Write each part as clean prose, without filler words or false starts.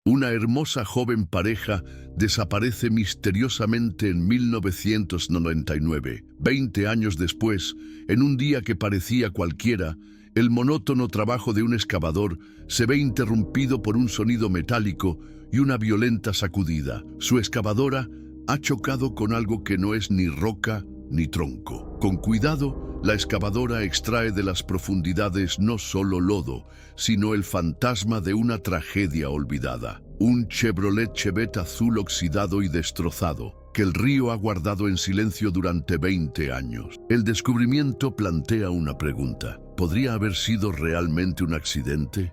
Una hermosa joven pareja desaparece misteriosamente en 1999. 20 años después, en un día que parecía cualquiera, el monótono trabajo de un excavador se ve interrumpido por un sonido metálico y una violenta sacudida. Su excavadora ha chocado con algo que no es ni roca ni tronco. Con cuidado, la excavadora extrae de las profundidades no solo lodo, sino el fantasma de una tragedia olvidada. Un Chevrolet Chevette azul oxidado y destrozado, que el río ha guardado en silencio durante 20 años. El descubrimiento plantea una pregunta. ¿Podría haber sido realmente un accidente?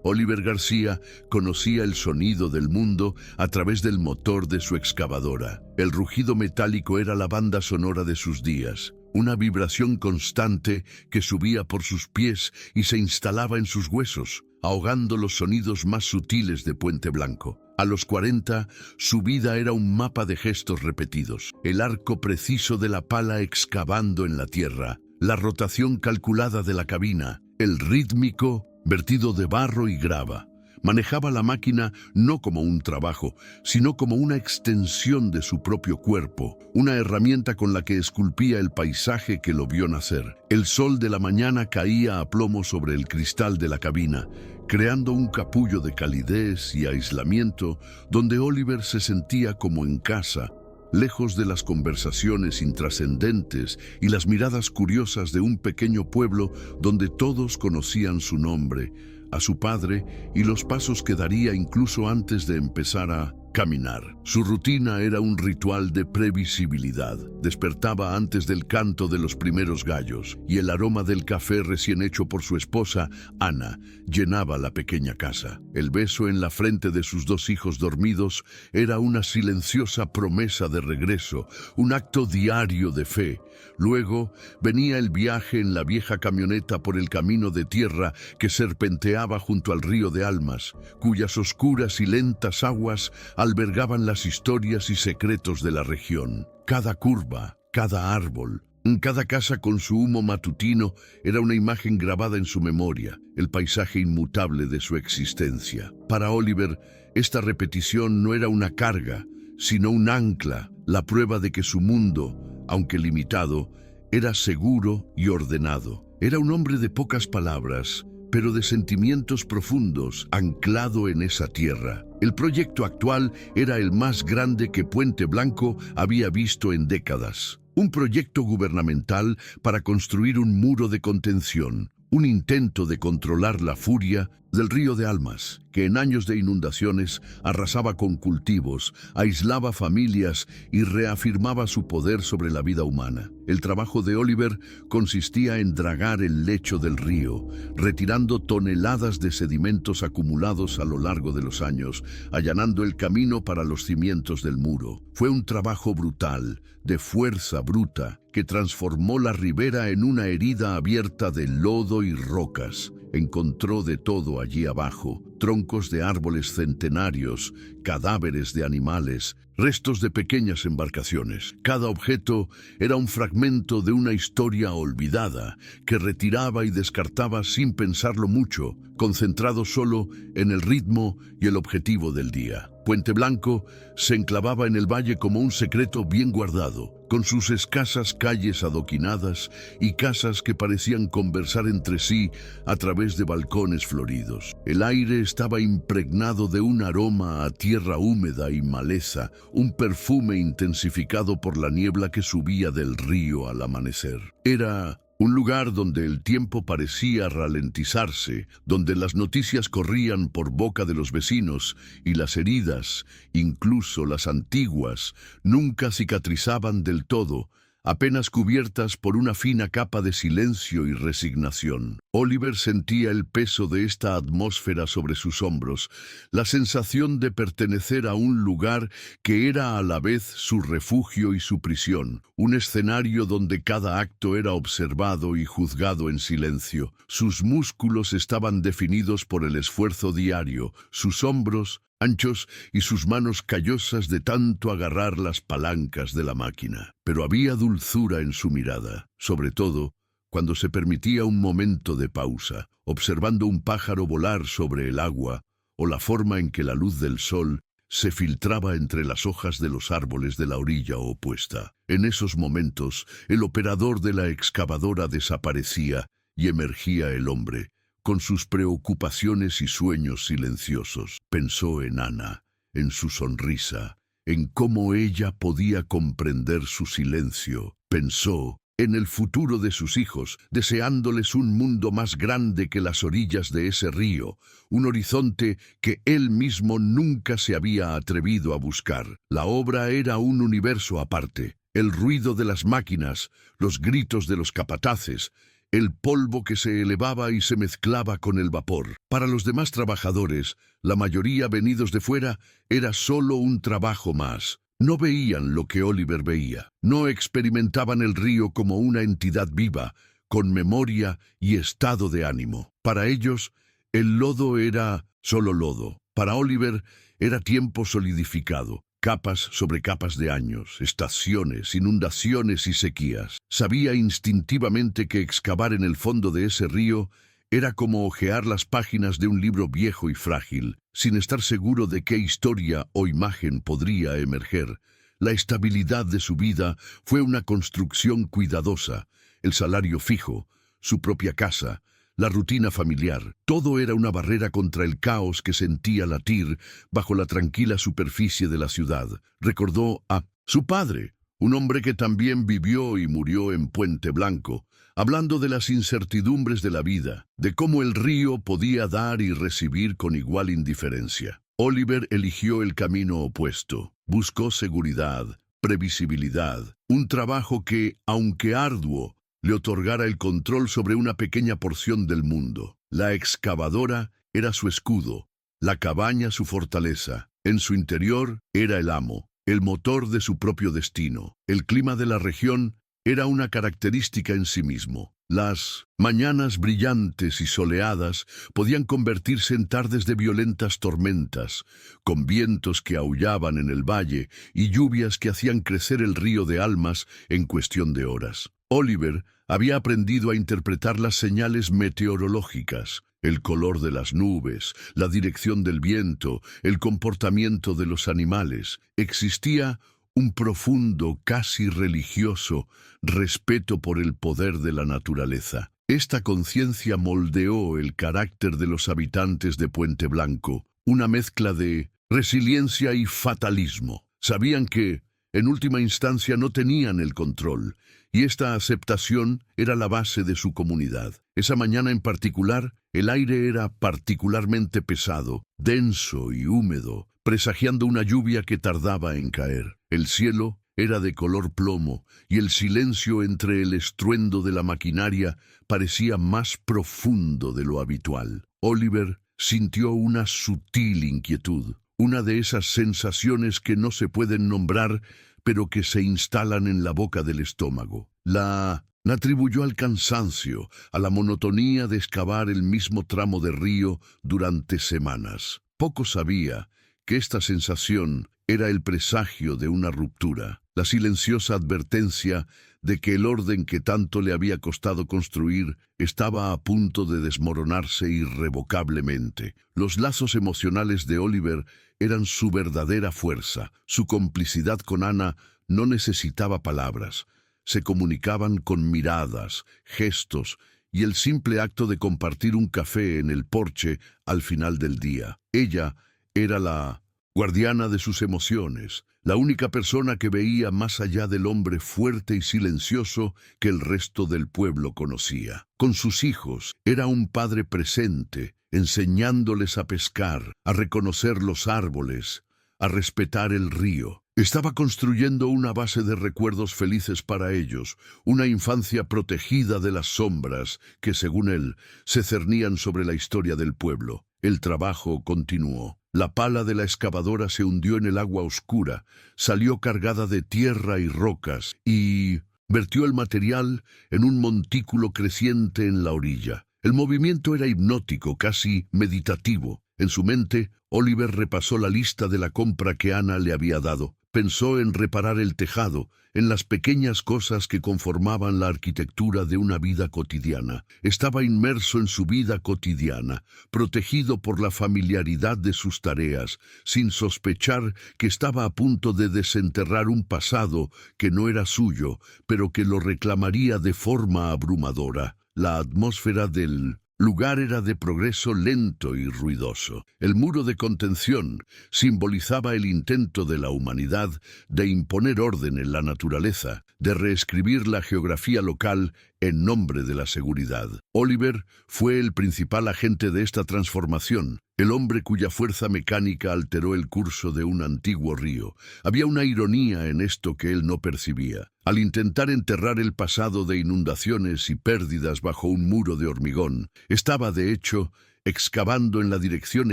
Oliver García conocía el sonido del mundo a través del motor de su excavadora. El rugido metálico era la banda sonora de sus días, una vibración constante que subía por sus pies y se instalaba en sus huesos, ahogando los sonidos más sutiles de Puente Blanco. A los 40, su vida era un mapa de gestos repetidos, el arco preciso de la pala excavando en la tierra, la rotación calculada de la cabina, el rítmico vertido de barro y grava. Manejaba la máquina no como un trabajo, sino como una extensión de su propio cuerpo, una herramienta con la que esculpía el paisaje que lo vio nacer. El sol de la mañana caía a plomo sobre el cristal de la cabina, creando un capullo de calidez y aislamiento donde Oliver se sentía como en casa, lejos de las conversaciones intrascendentes y las miradas curiosas de un pequeño pueblo donde todos conocían su nombre, a su padre y los pasos que daría incluso antes de empezar a caminar. Su rutina era un ritual de previsibilidad. Despertaba antes del canto de los primeros gallos y el aroma del café recién hecho por su esposa, Ana, llenaba la pequeña casa. El beso en la frente de sus 2 hijos dormidos era una silenciosa promesa de regreso, un acto diario de fe. Luego venía el viaje en la vieja camioneta por el camino de tierra que serpenteaba junto al río de Almas, cuyas oscuras y lentas aguas albergaban las historias y secretos de la región. Cada curva, cada árbol, cada casa con su humo matutino era una imagen grabada en su memoria, el paisaje inmutable de su existencia. Para Oliver, esta repetición no era una carga, sino un ancla, la prueba de que su mundo, aunque limitado, era seguro y ordenado. Era un hombre de pocas palabras, pero de sentimientos profundos, anclado en esa tierra. El proyecto actual era el más grande que Puente Blanco había visto en décadas. Un proyecto gubernamental para construir un muro de contención, un intento de controlar la furia del río de Almas, que en años de inundaciones arrasaba con cultivos, aislaba familias y reafirmaba su poder sobre la vida humana. El trabajo de Oliver consistía en dragar el lecho del río, retirando toneladas de sedimentos acumulados a lo largo de los años, allanando el camino para los cimientos del muro. Fue un trabajo brutal, de fuerza bruta, que transformó la ribera en una herida abierta de lodo y rocas. Encontró de todo allí abajo: troncos de árboles centenarios, cadáveres de animales, restos de pequeñas embarcaciones. Cada objeto era un fragmento de una historia olvidada, que retiraba y descartaba sin pensarlo mucho, concentrado solo en el ritmo y el objetivo del día. Puente Blanco se enclavaba en el valle como un secreto bien guardado, con sus escasas calles adoquinadas y casas que parecían conversar entre sí a través de balcones floridos. El aire estaba impregnado de un aroma a tierra húmeda y maleza, un perfume intensificado por la niebla que subía del río al amanecer. Era un lugar donde el tiempo parecía ralentizarse, donde las noticias corrían por boca de los vecinos y las heridas, incluso las antiguas, nunca cicatrizaban del todo, apenas cubiertas por una fina capa de silencio y resignación. Oliver sentía el peso de esta atmósfera sobre sus hombros, la sensación de pertenecer a un lugar que era a la vez su refugio y su prisión, un escenario donde cada acto era observado y juzgado en silencio. Sus músculos estaban definidos por el esfuerzo diario, sus hombros anchos y sus manos callosas de tanto agarrar las palancas de la máquina. Pero había dulzura en su mirada, sobre todo cuando se permitía un momento de pausa, observando un pájaro volar sobre el agua o la forma en que la luz del sol se filtraba entre las hojas de los árboles de la orilla opuesta. En esos momentos, el operador de la excavadora desaparecía y emergía el hombre, con sus preocupaciones y sueños silenciosos. Pensó en Ana, en su sonrisa, en cómo ella podía comprender su silencio. Pensó en el futuro de sus hijos, deseándoles un mundo más grande que las orillas de ese río, un horizonte que él mismo nunca se había atrevido a buscar. La obra era un universo aparte. El ruido de las máquinas, los gritos de los capataces, el polvo que se elevaba y se mezclaba con el vapor. Para los demás trabajadores, la mayoría venidos de fuera, era solo un trabajo más. No veían lo que Oliver veía. No experimentaban el río como una entidad viva, con memoria y estado de ánimo. Para ellos, el lodo era solo lodo. Para Oliver, era tiempo solidificado. Capas sobre capas de años, estaciones, inundaciones y sequías. Sabía instintivamente que excavar en el fondo de ese río era como hojear las páginas de un libro viejo y frágil, sin estar seguro de qué historia o imagen podría emerger. La estabilidad de su vida fue una construcción cuidadosa, el salario fijo, su propia casa, la rutina familiar. Todo era una barrera contra el caos que sentía latir bajo la tranquila superficie de la ciudad. Recordó a su padre, un hombre que también vivió y murió en Puente Blanco, hablando de las incertidumbres de la vida, de cómo el río podía dar y recibir con igual indiferencia. Oliver eligió el camino opuesto. Buscó seguridad, previsibilidad, un trabajo que, aunque arduo, le otorgara el control sobre una pequeña porción del mundo. La excavadora era su escudo, la cabaña su fortaleza. En su interior era el amo, el motor de su propio destino. El clima de la región era una característica en sí mismo. Las mañanas brillantes y soleadas podían convertirse en tardes de violentas tormentas, con vientos que aullaban en el valle y lluvias que hacían crecer el río de almas en cuestión de horas. Oliver había aprendido a interpretar las señales meteorológicas, el color de las nubes, la dirección del viento, el comportamiento de los animales. Existía un profundo, casi religioso, respeto por el poder de la naturaleza. Esta conciencia moldeó el carácter de los habitantes de Puente Blanco, una mezcla de resiliencia y fatalismo. Sabían que, en última instancia, no tenían el control, y esta aceptación era la base de su comunidad. Esa mañana en particular, el aire era particularmente pesado, denso y húmedo, presagiando una lluvia que tardaba en caer. El cielo era de color plomo, y el silencio entre el estruendo de la maquinaria parecía más profundo de lo habitual. Oliver sintió una sutil inquietud, una de esas sensaciones que no se pueden nombrar, pero que se instalan en la boca del estómago. La atribuyó al cansancio, a la monotonía de excavar el mismo tramo de río durante semanas. Poco sabía que esta sensación era el presagio de una ruptura, la silenciosa advertencia de que el orden que tanto le había costado construir estaba a punto de desmoronarse irrevocablemente. Los lazos emocionales de Oliver eran su verdadera fuerza. Su complicidad con Ana no necesitaba palabras. Se comunicaban con miradas, gestos y el simple acto de compartir un café en el porche al final del día. Ella era la guardiana de sus emociones, la única persona que veía más allá del hombre fuerte y silencioso que el resto del pueblo conocía. Con sus hijos era un padre presente, enseñándoles a pescar, a reconocer los árboles, a respetar el río. Estaba construyendo una base de recuerdos felices para ellos, una infancia protegida de las sombras que, según él, se cernían sobre la historia del pueblo. El trabajo continuó. La pala de la excavadora se hundió en el agua oscura, salió cargada de tierra y rocas y vertió el material en un montículo creciente en la orilla. El movimiento era hipnótico, casi meditativo. En su mente, Oliver repasó la lista de la compra que Ana le había dado. Pensó en reparar el tejado, en las pequeñas cosas que conformaban la arquitectura de una vida cotidiana. Estaba inmerso en su vida cotidiana, protegido por la familiaridad de sus tareas, sin sospechar que estaba a punto de desenterrar un pasado que no era suyo, pero que lo reclamaría de forma abrumadora. La atmósfera del lugar era de progreso lento y ruidoso. El muro de contención simbolizaba el intento de la humanidad de imponer orden en la naturaleza, de reescribir la geografía local en nombre de la seguridad. Oliver fue el principal agente de esta transformación, el hombre cuya fuerza mecánica alteró el curso de un antiguo río. Había una ironía en esto que él no percibía. Al intentar enterrar el pasado de inundaciones y pérdidas bajo un muro de hormigón, estaba, de hecho, excavando en la dirección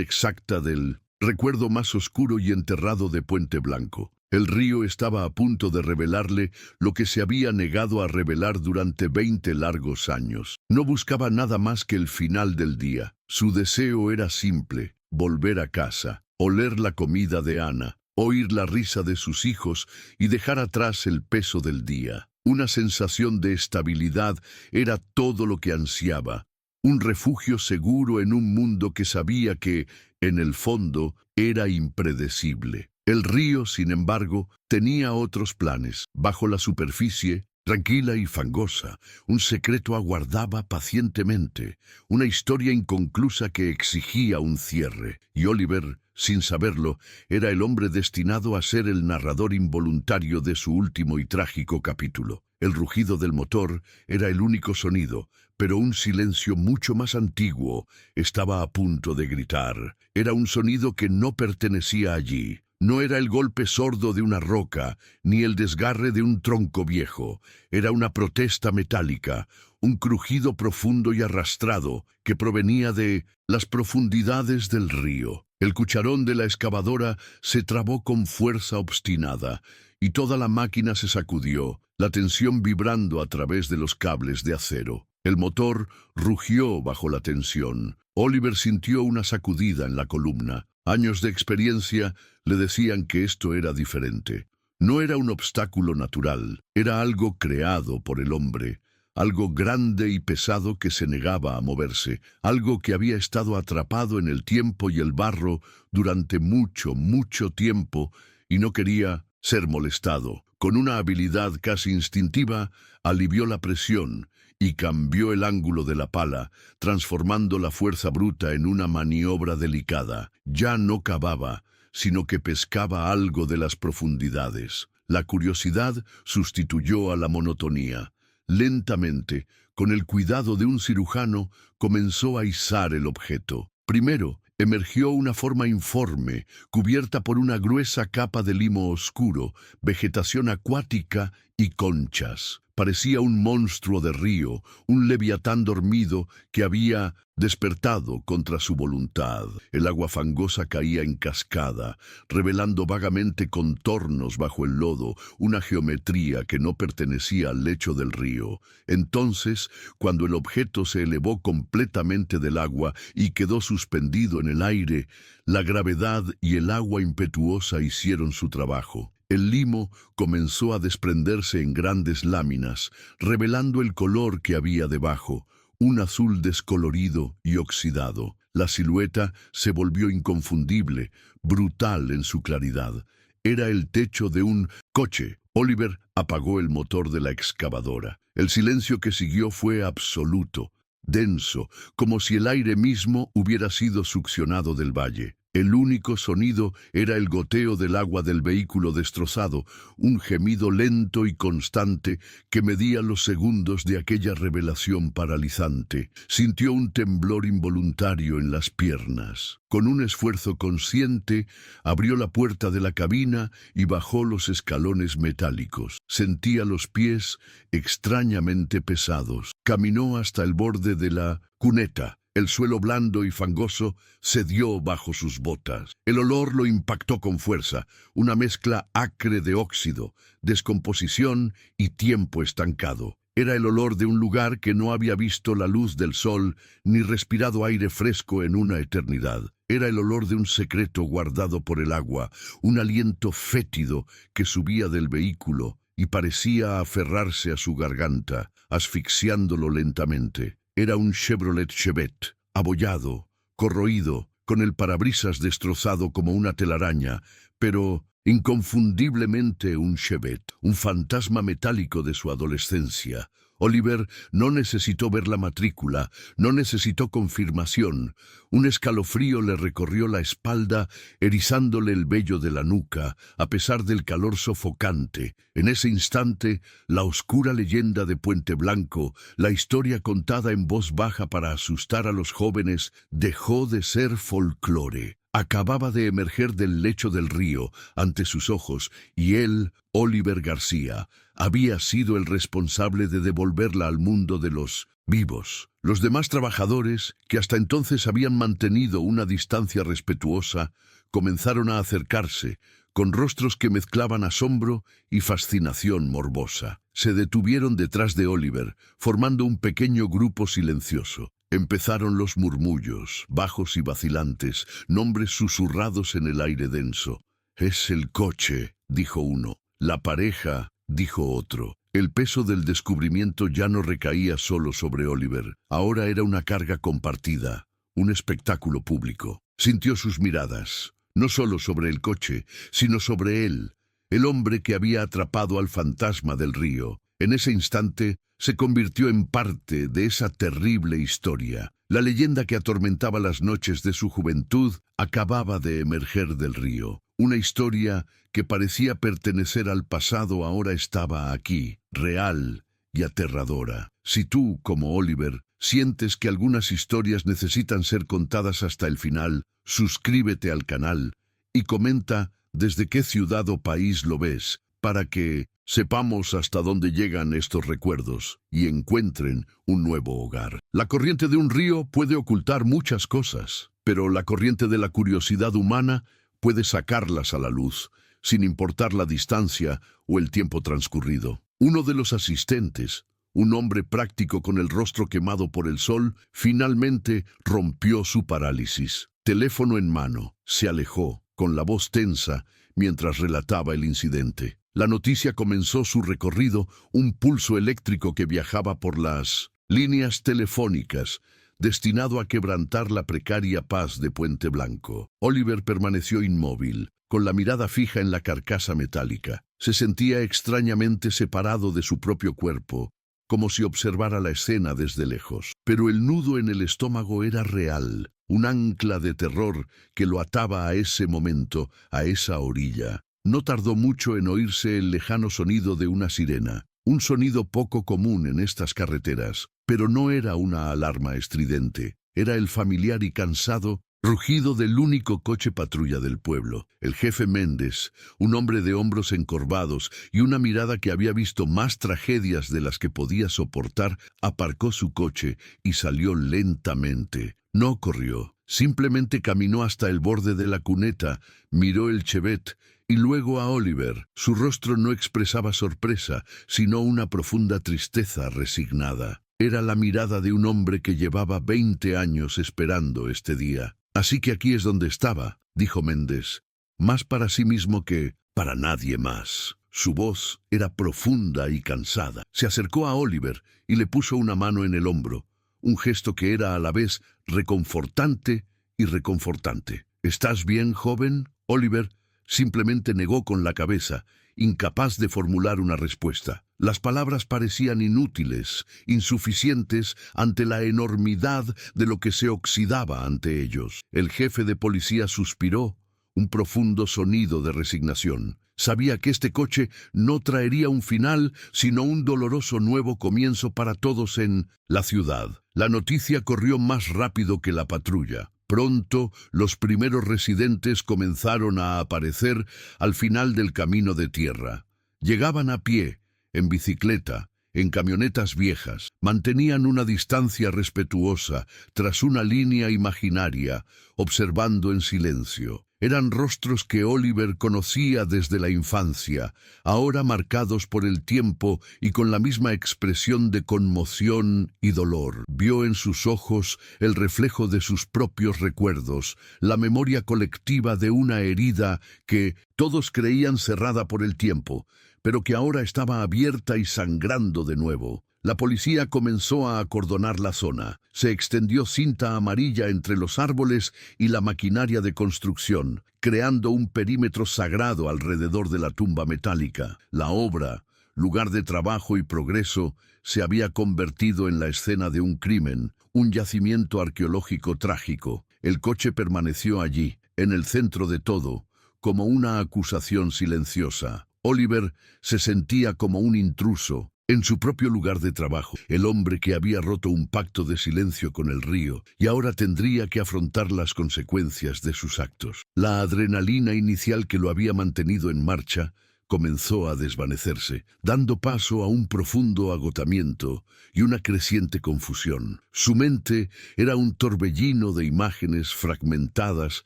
exacta del recuerdo más oscuro y enterrado de Puente Blanco. El río estaba a punto de revelarle lo que se había negado a revelar durante 20 largos años. No buscaba nada más que el final del día. Su deseo era simple: volver a casa, oler la comida de Ana, oír la risa de sus hijos y dejar atrás el peso del día. Una sensación de estabilidad era todo lo que ansiaba. Un refugio seguro en un mundo que sabía que, en el fondo, era impredecible. El río, sin embargo, tenía otros planes. Bajo la superficie, tranquila y fangosa, un secreto aguardaba pacientemente, una historia inconclusa que exigía un cierre. Y Oliver, sin saberlo, era el hombre destinado a ser el narrador involuntario de su último y trágico capítulo. El rugido del motor era el único sonido, pero un silencio mucho más antiguo estaba a punto de gritar. Era un sonido que no pertenecía allí. No era el golpe sordo de una roca, ni el desgarre de un tronco viejo. Era una protesta metálica, un crujido profundo y arrastrado que provenía de las profundidades del río. El cucharón de la excavadora se trabó con fuerza obstinada, y toda la máquina se sacudió, la tensión vibrando a través de los cables de acero. El motor rugió bajo la tensión. Oliver sintió una sacudida en la columna. Años de experiencia le decían que esto era diferente. No era un obstáculo natural, era algo creado por el hombre, algo grande y pesado que se negaba a moverse, algo que había estado atrapado en el tiempo y el barro durante mucho, mucho tiempo y no quería ser molestado. Con una habilidad casi instintiva, alivió la presión y cambió el ángulo de la pala, transformando la fuerza bruta en una maniobra delicada. Ya no cavaba, sino que pescaba algo de las profundidades. La curiosidad sustituyó a la monotonía. Lentamente, con el cuidado de un cirujano, comenzó a izar el objeto. Primero, emergió una forma informe, cubierta por una gruesa capa de limo oscuro, vegetación acuática y conchas. Parecía un monstruo de río, un leviatán dormido que había despertado contra su voluntad. El agua fangosa caía en cascada, revelando vagamente contornos bajo el lodo, una geometría que no pertenecía al lecho del río. Entonces, cuando el objeto se elevó completamente del agua y quedó suspendido en el aire, la gravedad y el agua impetuosa hicieron su trabajo. El limo comenzó a desprenderse en grandes láminas, revelando el color que había debajo, un azul descolorido y oxidado. La silueta se volvió inconfundible, brutal en su claridad. Era el techo de un coche. Oliver apagó el motor de la excavadora. El silencio que siguió fue absoluto, denso, como si el aire mismo hubiera sido succionado del valle. El único sonido era el goteo del agua del vehículo destrozado, un gemido lento y constante que medía los segundos de aquella revelación paralizante. Sintió un temblor involuntario en las piernas. Con un esfuerzo consciente, abrió la puerta de la cabina y bajó los escalones metálicos. Sentía los pies extrañamente pesados. Caminó hasta el borde de la cuneta. El suelo blando y fangoso cedió bajo sus botas. El olor lo impactó con fuerza, una mezcla acre de óxido, descomposición y tiempo estancado. Era el olor de un lugar que no había visto la luz del sol ni respirado aire fresco en una eternidad. Era el olor de un secreto guardado por el agua, un aliento fétido que subía del vehículo y parecía aferrarse a su garganta, asfixiándolo lentamente. Era un Chevrolet Chevette, abollado, corroído, con el parabrisas destrozado como una telaraña, pero inconfundiblemente un Chevette, un fantasma metálico de su adolescencia. Oliver no necesitó ver la matrícula, no necesitó confirmación. Un escalofrío le recorrió la espalda, erizándole el vello de la nuca, a pesar del calor sofocante. En ese instante, la oscura leyenda de Puente Blanco, la historia contada en voz baja para asustar a los jóvenes, dejó de ser folclore. Acababa de emerger del lecho del río ante sus ojos, y él, Oliver García, había sido el responsable de devolverla al mundo de los vivos. Los demás trabajadores, que hasta entonces habían mantenido una distancia respetuosa, comenzaron a acercarse, con rostros que mezclaban asombro y fascinación morbosa. Se detuvieron detrás de Oliver, formando un pequeño grupo silencioso. Empezaron los murmullos, bajos y vacilantes, nombres susurrados en el aire denso. «Es el coche», dijo uno. «La pareja», dijo otro. El peso del descubrimiento ya no recaía solo sobre Oliver. Ahora era una carga compartida, un espectáculo público. Sintió sus miradas, no solo sobre el coche, sino sobre él, el hombre que había atrapado al fantasma del río. En ese instante, se convirtió en parte de esa terrible historia. La leyenda que atormentaba las noches de su juventud acababa de emerger del río. Una historia que parecía pertenecer al pasado ahora estaba aquí, real y aterradora. Si tú, como Oliver, sientes que algunas historias necesitan ser contadas hasta el final, suscríbete al canal y comenta desde qué ciudad o país lo ves, para que sepamos hasta dónde llegan estos recuerdos y encuentren un nuevo hogar. La corriente de un río puede ocultar muchas cosas, pero la corriente de la curiosidad humana puede sacarlas a la luz, sin importar la distancia o el tiempo transcurrido. Uno de los asistentes, un hombre práctico con el rostro quemado por el sol, finalmente rompió su parálisis. Teléfono en mano, se alejó, con la voz tensa, mientras relataba el incidente. La noticia comenzó su recorrido, un pulso eléctrico que viajaba por las líneas telefónicas, destinado a quebrantar la precaria paz de Puente Blanco. Oliver permaneció inmóvil, con la mirada fija en la carcasa metálica. Se sentía extrañamente separado de su propio cuerpo, como si observara la escena desde lejos. Pero el nudo en el estómago era real, un ancla de terror que lo ataba a ese momento, a esa orilla. No tardó mucho en oírse el lejano sonido de una sirena, un sonido poco común en estas carreteras, pero no era una alarma estridente, era el familiar y cansado rugido del único coche patrulla del pueblo. El jefe Méndez, un hombre de hombros encorvados y una mirada que había visto más tragedias de las que podía soportar, aparcó su coche y salió lentamente. No corrió, simplemente caminó hasta el borde de la cuneta, miró el Chevette y luego a Oliver. Su rostro no expresaba sorpresa, sino una profunda tristeza resignada. Era la mirada de un hombre que llevaba 20 años esperando este día. «Así que aquí es donde estaba», dijo Méndez, más para sí mismo que para nadie más. Su voz era profunda y cansada. Se acercó a Oliver y le puso una mano en el hombro, un gesto que era a la vez reconfortante y reconfortante. «¿Estás bien, joven?» Oliver simplemente negó con la cabeza, incapaz de formular una respuesta. Las palabras parecían inútiles, insuficientes ante la enormidad de lo que se oxidaba ante ellos. El jefe de policía suspiró, un profundo sonido de resignación. Sabía que este coche no traería un final, sino un doloroso nuevo comienzo para todos en la ciudad. La noticia corrió más rápido que la patrulla. Pronto, los primeros residentes comenzaron a aparecer al final del camino de tierra. Llegaban a pie, en bicicleta, en camionetas viejas. Mantenían una distancia respetuosa, tras una línea imaginaria, observando en silencio. Eran rostros que Oliver conocía desde la infancia, ahora marcados por el tiempo y con la misma expresión de conmoción y dolor. Vio en sus ojos el reflejo de sus propios recuerdos, la memoria colectiva de una herida que todos creían cerrada por el tiempo, pero que ahora estaba abierta y sangrando de nuevo. La policía comenzó a acordonar la zona. Se extendió cinta amarilla entre los árboles y la maquinaria de construcción, creando un perímetro sagrado alrededor de la tumba metálica. La obra, lugar de trabajo y progreso, se había convertido en la escena de un crimen, un yacimiento arqueológico trágico. El coche permaneció allí, en el centro de todo, como una acusación silenciosa. Oliver se sentía como un intruso en su propio lugar de trabajo, el hombre que había roto un pacto de silencio con el río y ahora tendría que afrontar las consecuencias de sus actos. La adrenalina inicial que lo había mantenido en marcha comenzó a desvanecerse, dando paso a un profundo agotamiento y una creciente confusión. Su mente era un torbellino de imágenes fragmentadas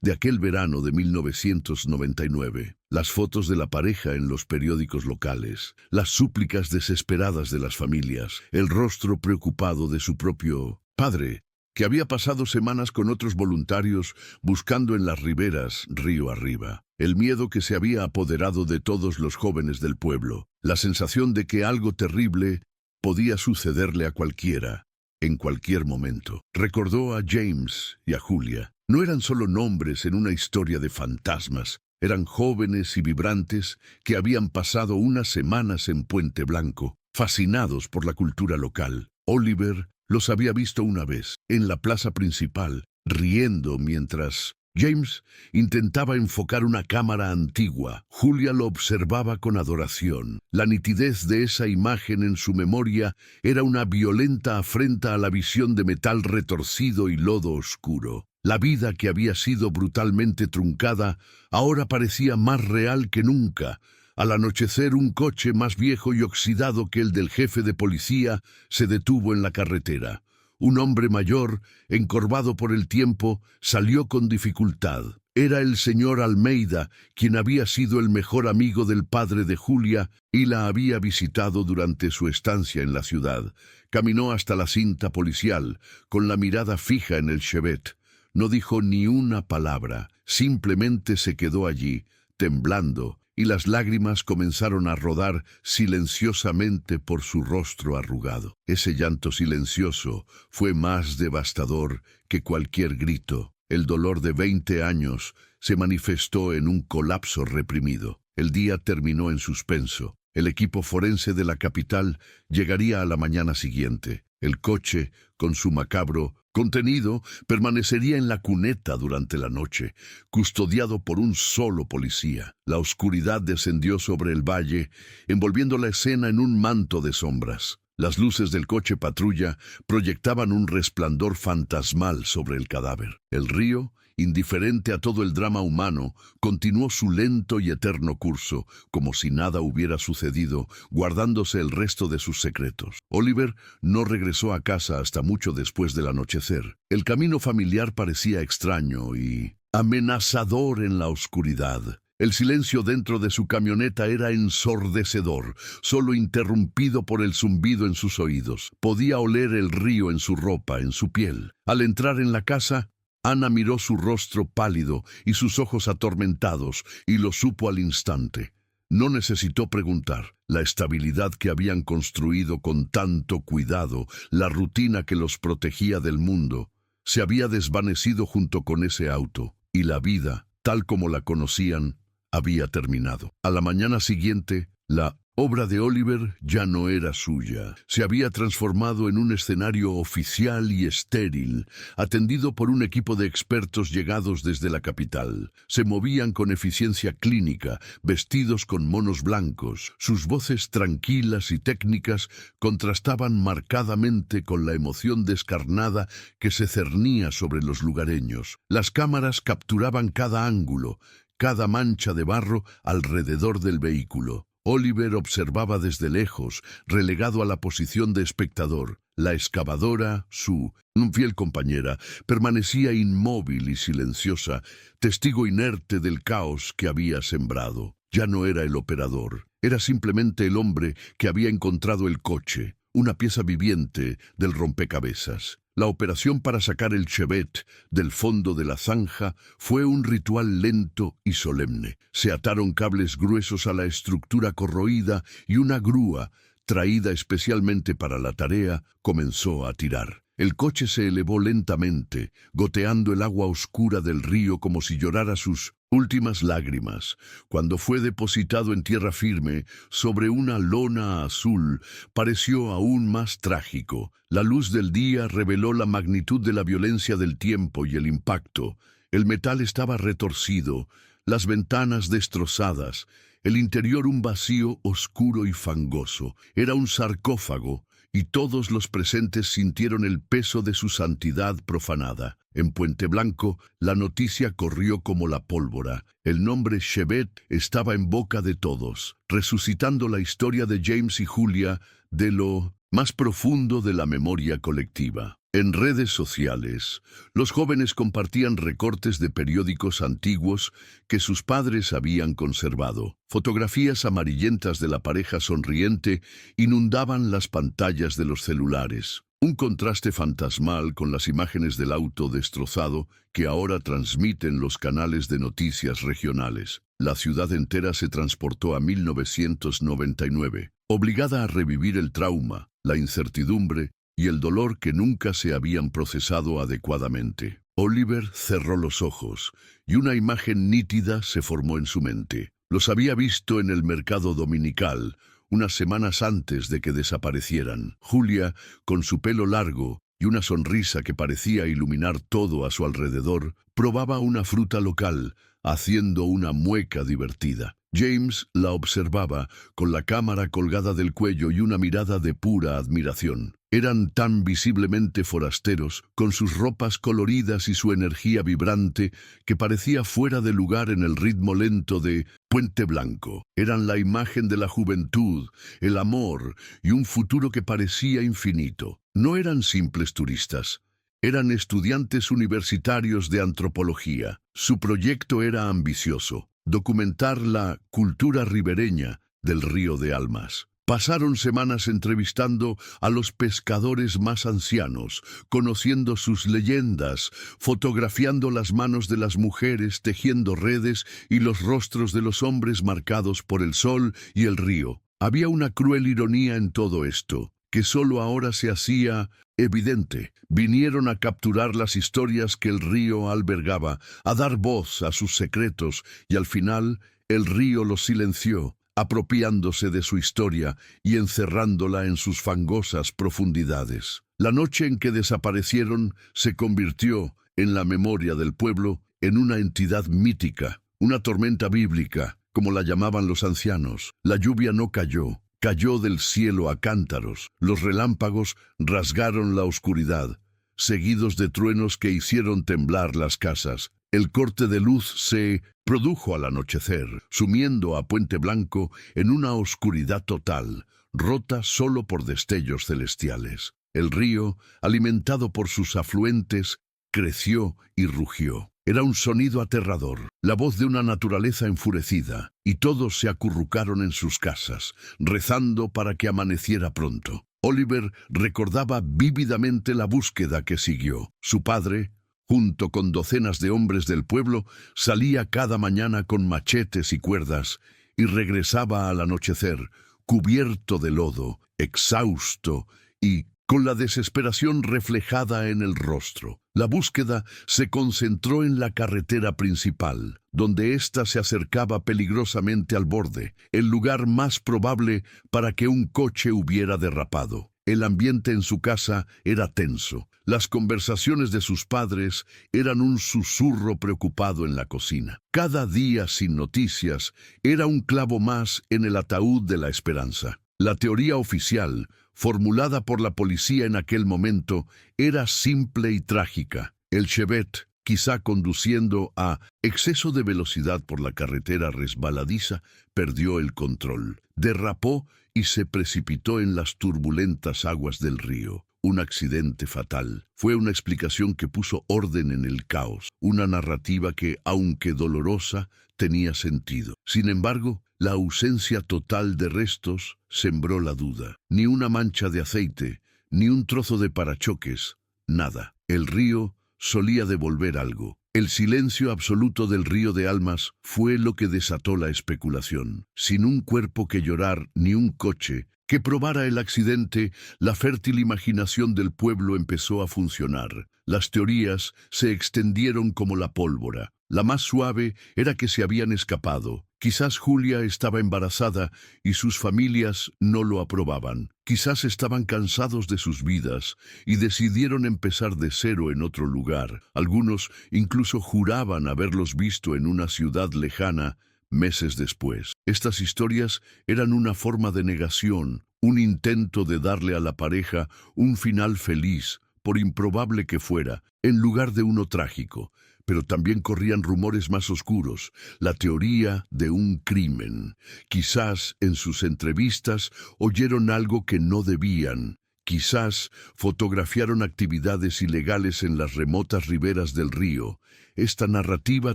de aquel verano de 1999. Las fotos de la pareja en los periódicos locales, las súplicas desesperadas de las familias, el rostro preocupado de su propio padre, que había pasado semanas con otros voluntarios buscando en las riberas río arriba. El miedo que se había apoderado de todos los jóvenes del pueblo, la sensación de que algo terrible podía sucederle a cualquiera, en cualquier momento. Recordó a James y a Julia. No eran solo nombres en una historia de fantasmas, eran jóvenes y vibrantes que habían pasado unas semanas en Puente Blanco, fascinados por la cultura local. Oliver los había visto una vez, en la plaza principal, riendo mientras James intentaba enfocar una cámara antigua. Julia lo observaba con adoración. La nitidez de esa imagen en su memoria era una violenta afrenta a la visión de metal retorcido y lodo oscuro. La vida que había sido brutalmente truncada ahora parecía más real que nunca. Al anochecer, un coche más viejo y oxidado que el del jefe de policía se detuvo en la carretera. Un hombre mayor, encorvado por el tiempo, salió con dificultad. Era el señor Almeida, quien había sido el mejor amigo del padre de Julia y la había visitado durante su estancia en la ciudad. Caminó hasta la cinta policial, con la mirada fija en el Chevette. No dijo ni una palabra, simplemente se quedó allí, temblando, y las lágrimas comenzaron a rodar silenciosamente por su rostro arrugado. Ese llanto silencioso fue más devastador que cualquier grito. El dolor de 20 años se manifestó en un colapso reprimido. El día terminó en suspenso. El equipo forense de la capital llegaría a la mañana siguiente. El coche, con su macabro contenido, permanecería en la cuneta durante la noche, custodiado por un solo policía. La oscuridad descendió sobre el valle, envolviendo la escena en un manto de sombras. Las luces del coche patrulla proyectaban un resplandor fantasmal sobre el cadáver. El río, indiferente a todo el drama humano, continuó su lento y eterno curso, como si nada hubiera sucedido, guardándose el resto de sus secretos. Oliver no regresó a casa hasta mucho después del anochecer. El camino familiar parecía extraño y amenazador en la oscuridad. El silencio dentro de su camioneta era ensordecedor, solo interrumpido por el zumbido en sus oídos. Podía oler el río en su ropa, en su piel. Al entrar en la casa, Ana miró su rostro pálido y sus ojos atormentados, y lo supo al instante. No necesitó preguntar. La estabilidad que habían construido con tanto cuidado, la rutina que los protegía del mundo, se había desvanecido junto con ese auto, y la vida, tal como la conocían, había terminado. A la mañana siguiente, la obra de Oliver ya no era suya. Se había transformado en un escenario oficial y estéril, atendido por un equipo de expertos llegados desde la capital. Se movían con eficiencia clínica, vestidos con monos blancos. Sus voces tranquilas y técnicas contrastaban marcadamente con la emoción descarnada que se cernía sobre los lugareños. Las cámaras capturaban cada ángulo, cada mancha de barro alrededor del vehículo. Oliver observaba desde lejos, relegado a la posición de espectador. La excavadora, su Un fiel compañera, permanecía inmóvil y silenciosa, testigo inerte del caos que había sembrado. Ya no era el operador, era simplemente el hombre que había encontrado el coche, una pieza viviente del rompecabezas. La operación para sacar el Chevette del fondo de la zanja fue un ritual lento y solemne. Se ataron cables gruesos a la estructura corroída y una grúa, traída especialmente para la tarea, comenzó a tirar. El coche se elevó lentamente, goteando el agua oscura del río como si llorara sus últimas lágrimas. Cuando fue depositado en tierra firme, sobre una lona azul, pareció aún más trágico. La luz del día reveló la magnitud de la violencia del tiempo y el impacto. El metal estaba retorcido, las ventanas destrozadas, el interior un vacío oscuro y fangoso. Era un sarcófago, y todos los presentes sintieron el peso de su santidad profanada. En Puente Blanco, la noticia corrió como la pólvora. El nombre Chevette estaba en boca de todos, resucitando la historia de James y Julia de lo más profundo de la memoria colectiva. En redes sociales, los jóvenes compartían recortes de periódicos antiguos que sus padres habían conservado. Fotografías amarillentas de la pareja sonriente inundaban las pantallas de los celulares. Un contraste fantasmal con las imágenes del auto destrozado que ahora transmiten los canales de noticias regionales. La ciudad entera se transportó a 1999, obligada a revivir el trauma, la incertidumbre y el dolor que nunca se habían procesado adecuadamente. Oliver cerró los ojos y una imagen nítida se formó en su mente. Los había visto en el mercado dominical, unas semanas antes de que desaparecieran. Julia, con su pelo largo y una sonrisa que parecía iluminar todo a su alrededor, probaba una fruta local, haciendo una mueca divertida. James la observaba, con la cámara colgada del cuello y una mirada de pura admiración. Eran tan visiblemente forasteros, con sus ropas coloridas y su energía vibrante, que parecía fuera de lugar en el ritmo lento de Puente Blanco. Eran la imagen de la juventud, el amor y un futuro que parecía infinito. No eran simples turistas. Eran estudiantes universitarios de antropología. Su proyecto era ambicioso: documentar la cultura ribereña del Río de Almas. Pasaron semanas entrevistando a los pescadores más ancianos, conociendo sus leyendas, fotografiando las manos de las mujeres tejiendo redes y los rostros de los hombres marcados por el sol y el río. Había una cruel ironía en todo esto, que solo ahora se hacía evidente. Vinieron a capturar las historias que el río albergaba, a dar voz a sus secretos, y al final el río los silenció, apropiándose de su historia y encerrándola en sus fangosas profundidades. La noche en que desaparecieron se convirtió, en la memoria del pueblo, en una entidad mítica, una tormenta bíblica, como la llamaban los ancianos. La lluvia no cayó. Cayó del cielo a cántaros. Los relámpagos rasgaron la oscuridad, seguidos de truenos que hicieron temblar las casas. El corte de luz se produjo al anochecer, sumiendo a Puente Blanco en una oscuridad total, rota solo por destellos celestiales. El río, alimentado por sus afluentes, creció y rugió. Era un sonido aterrador, la voz de una naturaleza enfurecida, y todos se acurrucaron en sus casas, rezando para que amaneciera pronto. Oliver recordaba vívidamente la búsqueda que siguió. Su padre, junto con docenas de hombres del pueblo, salía cada mañana con machetes y cuerdas, y regresaba al anochecer, cubierto de lodo, exhausto y con la desesperación reflejada en el rostro. La búsqueda se concentró en la carretera principal, donde ésta se acercaba peligrosamente al borde, el lugar más probable para que un coche hubiera derrapado. El ambiente en su casa era tenso. Las conversaciones de sus padres eran un susurro preocupado en la cocina. Cada día sin noticias era un clavo más en el ataúd de la esperanza. La teoría oficial, formulada por la policía en aquel momento, era simple y trágica. El Chevette, quizá conduciendo a exceso de velocidad por la carretera resbaladiza, perdió el control, derrapó y se precipitó en las turbulentas aguas del río. un accidente fatal. Fue una explicación que puso orden en el caos, una narrativa que, aunque dolorosa, tenía sentido. Sin embargo, la ausencia total de restos sembró la duda. Ni una mancha de aceite, ni un trozo de parachoques, nada. El río solía devolver algo. El silencio absoluto del río de Almas fue lo que desató la especulación. Sin un cuerpo que llorar, ni un coche que probara el accidente, la fértil imaginación del pueblo empezó a funcionar. Las teorías se extendieron como la pólvora. La más suave era que se habían escapado. Quizás Julia estaba embarazada y sus familias no lo aprobaban. Quizás estaban cansados de sus vidas y decidieron empezar de cero en otro lugar. Algunos incluso juraban haberlos visto en una ciudad lejana meses después. Estas historias eran una forma de negación, un intento de darle a la pareja un final feliz, por improbable que fuera, en lugar de uno trágico. Pero también corrían rumores más oscuros, la teoría de un crimen. Quizás en sus entrevistas oyeron algo que no debían. Quizás fotografiaron actividades ilegales en las remotas riberas del río. Esta narrativa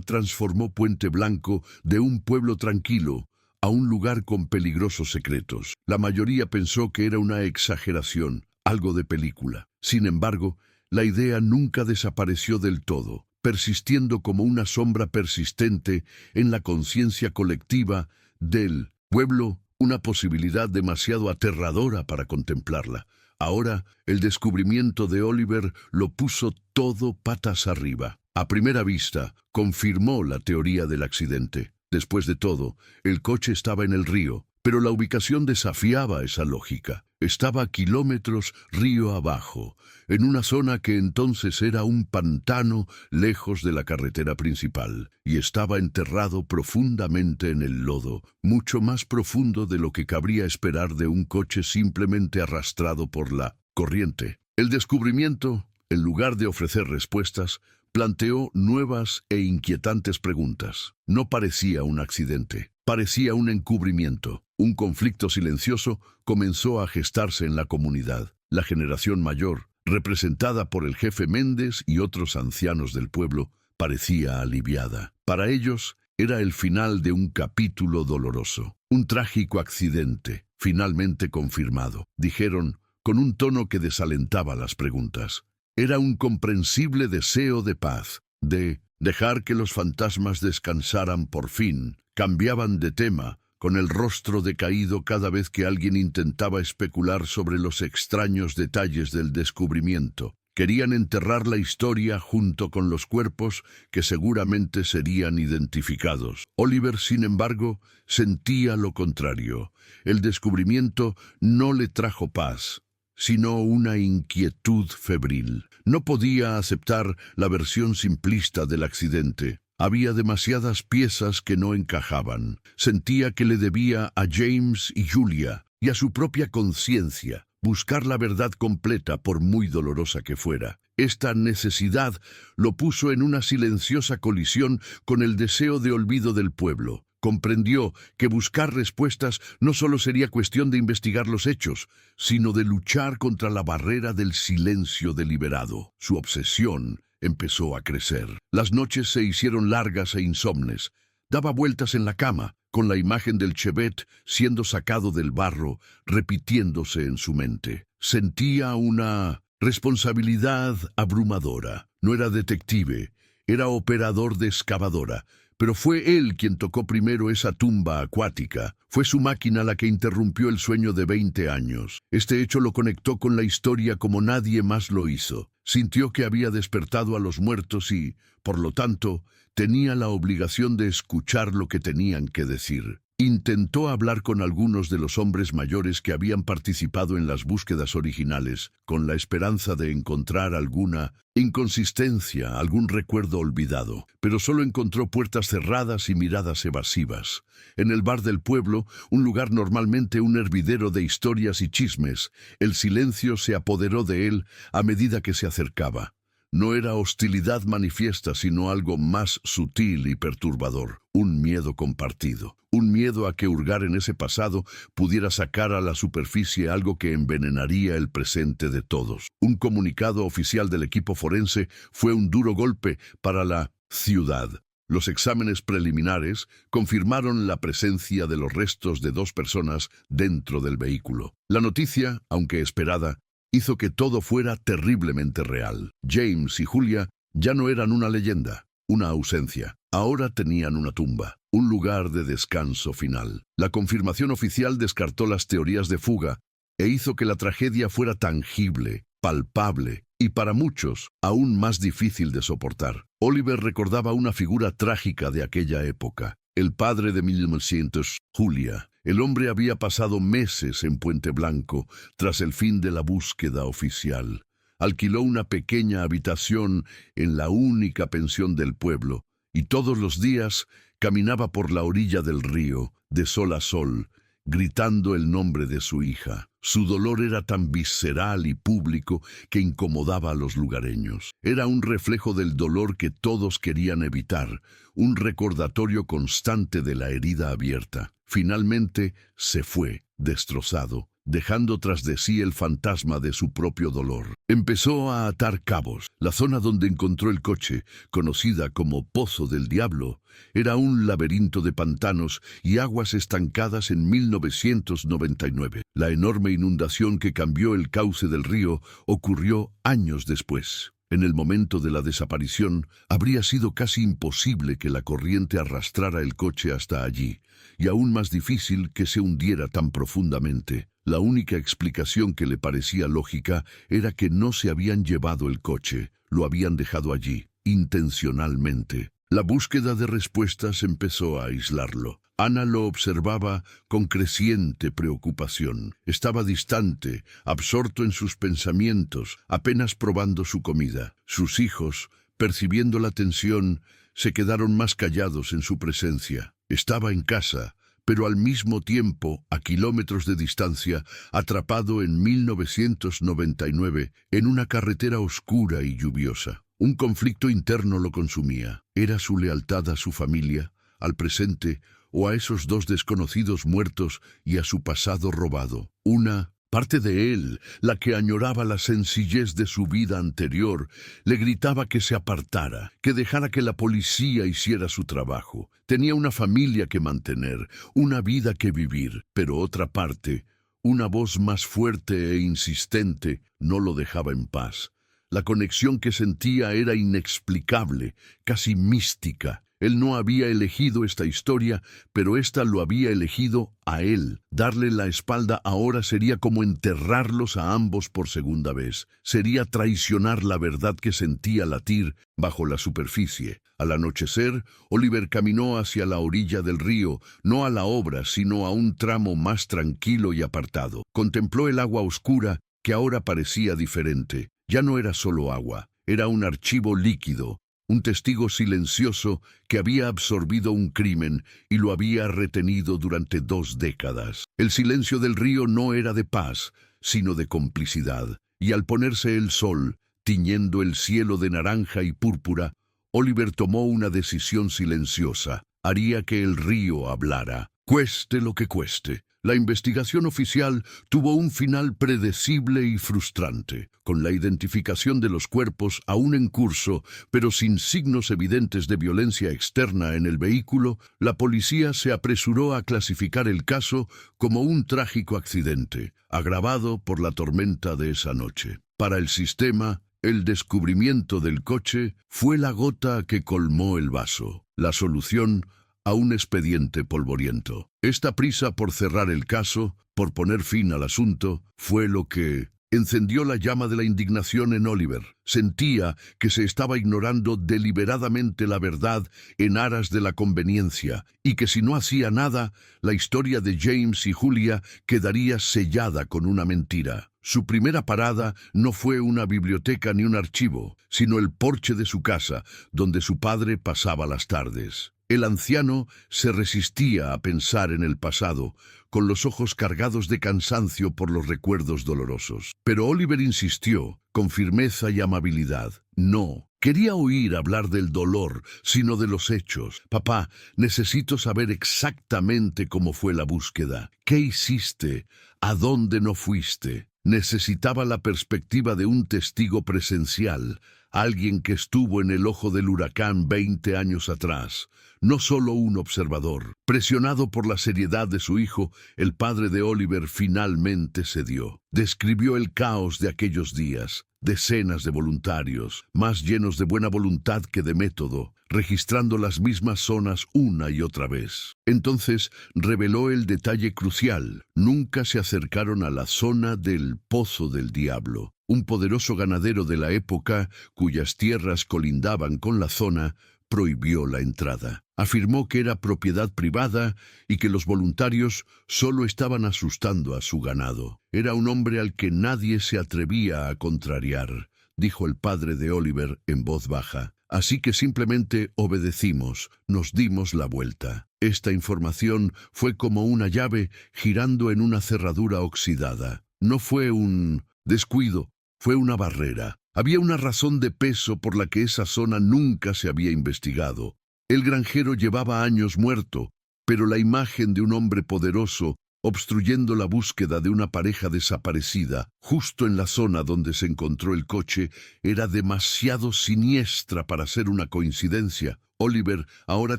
transformó Puente Blanco de un pueblo tranquilo a un lugar con peligrosos secretos. La mayoría pensó que era una exageración, algo de película. Sin embargo, la idea nunca desapareció del todo, persistiendo como una sombra persistente en la conciencia colectiva del pueblo, una posibilidad demasiado aterradora para contemplarla. Ahora, el descubrimiento de Oliver lo puso todo patas arriba. A primera vista, confirmó la teoría del accidente. Después de todo, el coche estaba en el río, pero la ubicación desafiaba esa lógica. Estaba a kilómetros río abajo, en una zona que entonces era un pantano lejos de la carretera principal, y estaba enterrado profundamente en el lodo, mucho más profundo de lo que cabría esperar de un coche simplemente arrastrado por la corriente. El descubrimiento, en lugar de ofrecer respuestas, planteó nuevas e inquietantes preguntas. No parecía un accidente, parecía un encubrimiento. Un conflicto silencioso comenzó a gestarse en la comunidad. La generación mayor, representada por el jefe Méndez y otros ancianos del pueblo, parecía aliviada. Para ellos, era el final de un capítulo doloroso. Un trágico accidente, finalmente confirmado, dijeron, con un tono que desalentaba las preguntas. Era un comprensible deseo de paz, de dejar que los fantasmas descansaran por fin. Cambiaban de tema, con el rostro decaído cada vez que alguien intentaba especular sobre los extraños detalles del descubrimiento. Querían enterrar la historia junto con los cuerpos que seguramente serían identificados. Oliver, sin embargo, sentía lo contrario. El descubrimiento no le trajo paz, sino una inquietud febril. No podía aceptar la versión simplista del accidente. Había demasiadas piezas que no encajaban. Sentía que le debía a James y Julia, y a su propia conciencia, buscar la verdad completa por muy dolorosa que fuera. Esta necesidad lo puso en una silenciosa colisión con el deseo de olvido del pueblo. Comprendió que buscar respuestas no solo sería cuestión de investigar los hechos, sino de luchar contra la barrera del silencio deliberado. Su obsesión empezó a crecer. Las noches se hicieron largas e insomnes. Daba vueltas en la cama, con la imagen del Chevette siendo sacado del barro, repitiéndose en su mente. Sentía una responsabilidad abrumadora. No era detective, era operador de excavadora. Pero fue él quien tocó primero esa tumba acuática. Fue su máquina la que interrumpió el sueño de 20 años. Este hecho lo conectó con la historia como nadie más lo hizo. Sintió que había despertado a los muertos y, por lo tanto, tenía la obligación de escuchar lo que tenían que decir. Intentó hablar con algunos de los hombres mayores que habían participado en las búsquedas originales, con la esperanza de encontrar alguna inconsistencia, algún recuerdo olvidado, pero solo encontró puertas cerradas y miradas evasivas. En el bar del pueblo, un lugar normalmente un hervidero de historias y chismes, el silencio se apoderó de él a medida que se acercaba. no era hostilidad manifiesta, sino algo más sutil y perturbador, un miedo compartido, un miedo a que hurgar en ese pasado pudiera sacar a la superficie algo que envenenaría el presente de todos. Un comunicado oficial del equipo forense fue un duro golpe para la ciudad. Los exámenes preliminares confirmaron la presencia de los restos de 2 personas dentro del vehículo. La noticia, aunque esperada, hizo que todo fuera terriblemente real. James y Julia ya no eran una leyenda, una ausencia. Ahora tenían una tumba, un lugar de descanso final. La confirmación oficial descartó las teorías de fuga e hizo que la tragedia fuera tangible, palpable y para muchos aún más difícil de soportar. Oliver recordaba una figura trágica de aquella época, el padre de 1900, Julia. El hombre había pasado meses en Puente Blanco tras el fin de la búsqueda oficial. Alquiló una pequeña habitación en la única pensión del pueblo y todos los días caminaba por la orilla del río, de sol a sol, gritando el nombre de su hija. Su dolor era tan visceral y público que incomodaba a los lugareños. Era un reflejo del dolor que todos querían evitar, un recordatorio constante de la herida abierta. Finalmente se fue, destrozado, dejando tras de sí el fantasma de su propio dolor. Empezó a atar cabos. La zona donde encontró el coche, conocida como Pozo del Diablo, era un laberinto de pantanos y aguas estancadas en 1999. La enorme inundación que cambió el cauce del río ocurrió años después. En el momento de la desaparición, habría sido casi imposible que la corriente arrastrara el coche hasta allí, y aún más difícil que se hundiera tan profundamente. La única explicación que le parecía lógica era que no se habían llevado el coche, lo habían dejado allí, intencionalmente. La búsqueda de respuestas empezó a aislarlo. Ana lo observaba con creciente preocupación. Estaba distante, absorto en sus pensamientos, apenas probando su comida. Sus hijos, percibiendo la tensión, se quedaron más callados en su presencia. Estaba en casa, pero al mismo tiempo, a kilómetros de distancia, atrapado en 1999, en una carretera oscura y lluviosa. Un conflicto interno lo consumía. ¿Era su lealtad a su familia, al presente, o a esos 2 desconocidos muertos y a su pasado robado? Una parte de él, la que añoraba la sencillez de su vida anterior, le gritaba que se apartara, que dejara que la policía hiciera su trabajo. Tenía una familia que mantener, una vida que vivir, pero otra parte, una voz más fuerte e insistente, no lo dejaba en paz. La conexión que sentía era inexplicable, casi mística. Él no había elegido esta historia, pero ésta lo había elegido a él. Darle la espalda ahora sería como enterrarlos a ambos por segunda vez. Sería traicionar la verdad que sentía latir bajo la superficie. Al anochecer, Oliver caminó hacia la orilla del río, no a la obra, sino a un tramo más tranquilo y apartado. Contempló el agua oscura, que ahora parecía diferente. Ya no era solo agua, era un archivo líquido, un testigo silencioso que había absorbido un crimen y lo había retenido durante 2 décadas. El silencio del río no era de paz, sino de complicidad, y al ponerse el sol, tiñendo el cielo de naranja y púrpura, Oliver tomó una decisión silenciosa. Haría que el río hablara, cueste lo que cueste. La investigación oficial tuvo un final predecible y frustrante. Con la identificación de los cuerpos aún en curso, pero sin signos evidentes de violencia externa en el vehículo, la policía se apresuró a clasificar el caso como un trágico accidente, agravado por la tormenta de esa noche. Para el sistema, el descubrimiento del coche fue la gota que colmó el vaso. La solución a un expediente polvoriento. Esta prisa por cerrar el caso, por poner fin al asunto, fue lo que encendió la llama de la indignación en Oliver. Sentía que se estaba ignorando deliberadamente la verdad en aras de la conveniencia, y que si no hacía nada, la historia de James y Julia quedaría sellada con una mentira. Su primera parada no fue una biblioteca ni un archivo, sino el porche de su casa, donde su padre pasaba las tardes. El anciano se resistía a pensar en el pasado, con los ojos cargados de cansancio por los recuerdos dolorosos. Pero Oliver insistió, con firmeza y amabilidad. No, quería oír hablar del dolor, sino de los hechos. Papá, necesito saber exactamente cómo fue la búsqueda. ¿Qué hiciste? ¿A dónde no fuiste? Necesitaba la perspectiva de un testigo presencial, alguien que estuvo en el ojo del huracán 20 años atrás, no solo un observador. Presionado por la seriedad de su hijo, el padre de Oliver finalmente cedió. Describió el caos de aquellos días, decenas de voluntarios, más llenos de buena voluntad que de método, registrando las mismas zonas una y otra vez. Entonces reveló el detalle crucial: nunca se acercaron a la zona del Pozo del Diablo. Un poderoso ganadero de la época, cuyas tierras colindaban con la zona, prohibió la entrada. Afirmó que era propiedad privada y que los voluntarios solo estaban asustando a su ganado. Era un hombre al que nadie se atrevía a contrariar, dijo el padre de Oliver en voz baja. Así que simplemente obedecimos, nos dimos la vuelta. Esta información fue como una llave girando en una cerradura oxidada. No fue un descuido, fue una barrera. Había una razón de peso por la que esa zona nunca se había investigado. El granjero llevaba años muerto, pero la imagen de un hombre poderoso obstruyendo la búsqueda de una pareja desaparecida, justo en la zona donde se encontró el coche, era demasiado siniestra para ser una coincidencia. Oliver ahora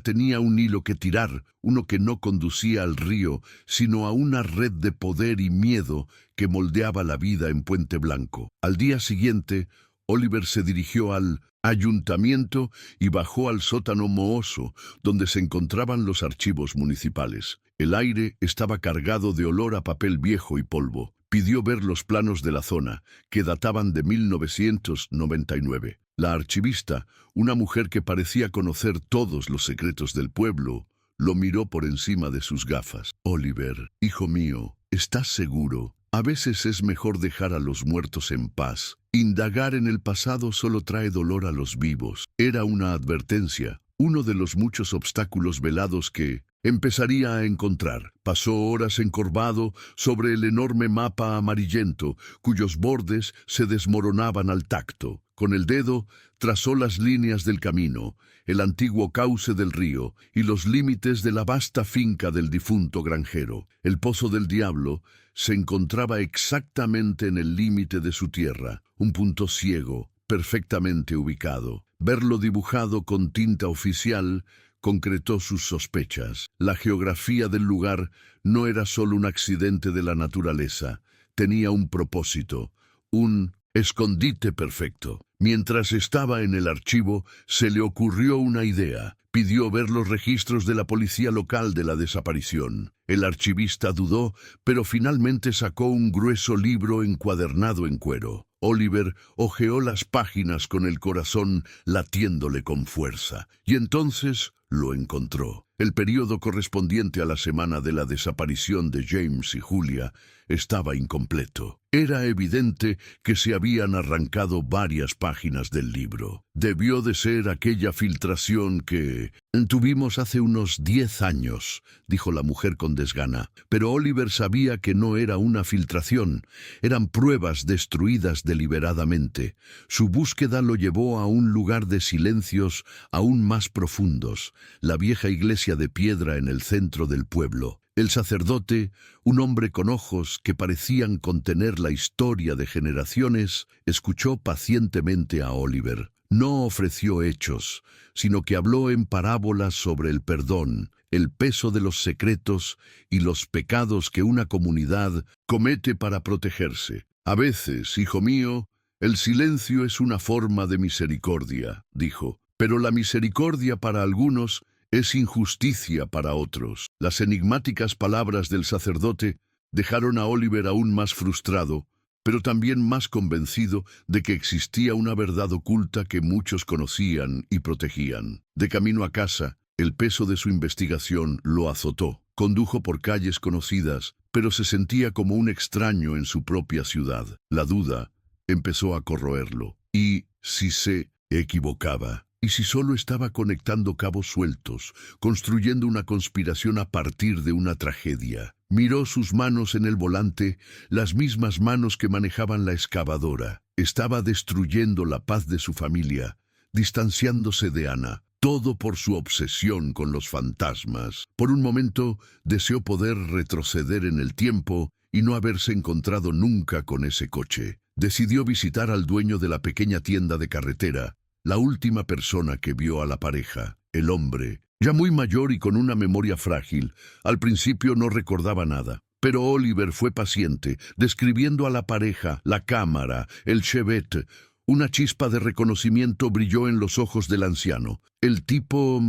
tenía un hilo que tirar, uno que no conducía al río, sino a una red de poder y miedo que moldeaba la vida en Puente Blanco. Al día siguiente, Oliver se dirigió al ayuntamiento y bajó al sótano mohoso, donde se encontraban los archivos municipales. El aire estaba cargado de olor a papel viejo y polvo. Pidió ver los planos de la zona, que databan de 1999. La archivista, una mujer que parecía conocer todos los secretos del pueblo, lo miró por encima de sus gafas. Oliver, hijo mío, ¿estás seguro? A veces es mejor dejar a los muertos en paz. Indagar en el pasado solo trae dolor a los vivos. Era una advertencia, uno de los muchos obstáculos velados que empezaría a encontrar. Pasó horas encorvado sobre el enorme mapa amarillento, cuyos bordes se desmoronaban al tacto. Con el dedo trazó las líneas del camino, el antiguo cauce del río y los límites de la vasta finca del difunto granjero. El Pozo del Diablo se encontraba exactamente en el límite de su tierra, un punto ciego, perfectamente ubicado. Verlo dibujado con tinta oficial concretó sus sospechas. La geografía del lugar no era solo un accidente de la naturaleza, tenía un propósito, un escondite perfecto. Mientras estaba en el archivo, se le ocurrió una idea. Pidió ver los registros de la policía local de la desaparición. El archivista dudó, pero finalmente sacó un grueso libro encuadernado en cuero. Oliver hojeó las páginas con el corazón latiéndole con fuerza, y entonces lo encontró. El período correspondiente a la semana de la desaparición de James y Julia estaba incompleto. Era evidente que se habían arrancado varias páginas del libro. Debió de ser aquella filtración que tuvimos hace unos 10 años, dijo la mujer con desgana. Pero Oliver sabía que no era una filtración, eran pruebas destruidas deliberadamente. Su búsqueda lo llevó a un lugar de silencios aún más profundos, la vieja iglesia de piedra en el centro del pueblo. El sacerdote, un hombre con ojos que parecían contener la historia de generaciones, escuchó pacientemente a Oliver. No ofreció hechos, sino que habló en parábolas sobre el perdón, el peso de los secretos y los pecados que una comunidad comete para protegerse. A veces, hijo mío, el silencio es una forma de misericordia, dijo, pero la misericordia para algunos es injusticia para otros. Las enigmáticas palabras del sacerdote dejaron a Oliver aún más frustrado, pero también más convencido de que existía una verdad oculta que muchos conocían y protegían. De camino a casa, el peso de su investigación lo azotó. Condujo por calles conocidas, pero se sentía como un extraño en su propia ciudad. La duda empezó a corroerlo. ¿Y si se equivocaba? ¿Y si solo estaba conectando cabos sueltos, construyendo una conspiración a partir de una tragedia? Miró sus manos en el volante, las mismas manos que manejaban la excavadora. Estaba destruyendo la paz de su familia, distanciándose de Ana. Todo por su obsesión con los fantasmas. Por un momento deseó poder retroceder en el tiempo y no haberse encontrado nunca con ese coche. Decidió visitar al dueño de la pequeña tienda de carretera, la última persona que vio a la pareja. El hombre, ya muy mayor y con una memoria frágil, al principio no recordaba nada. Pero Oliver fue paciente, describiendo a la pareja, la cámara, el Chevette. Una chispa de reconocimiento brilló en los ojos del anciano. El tipo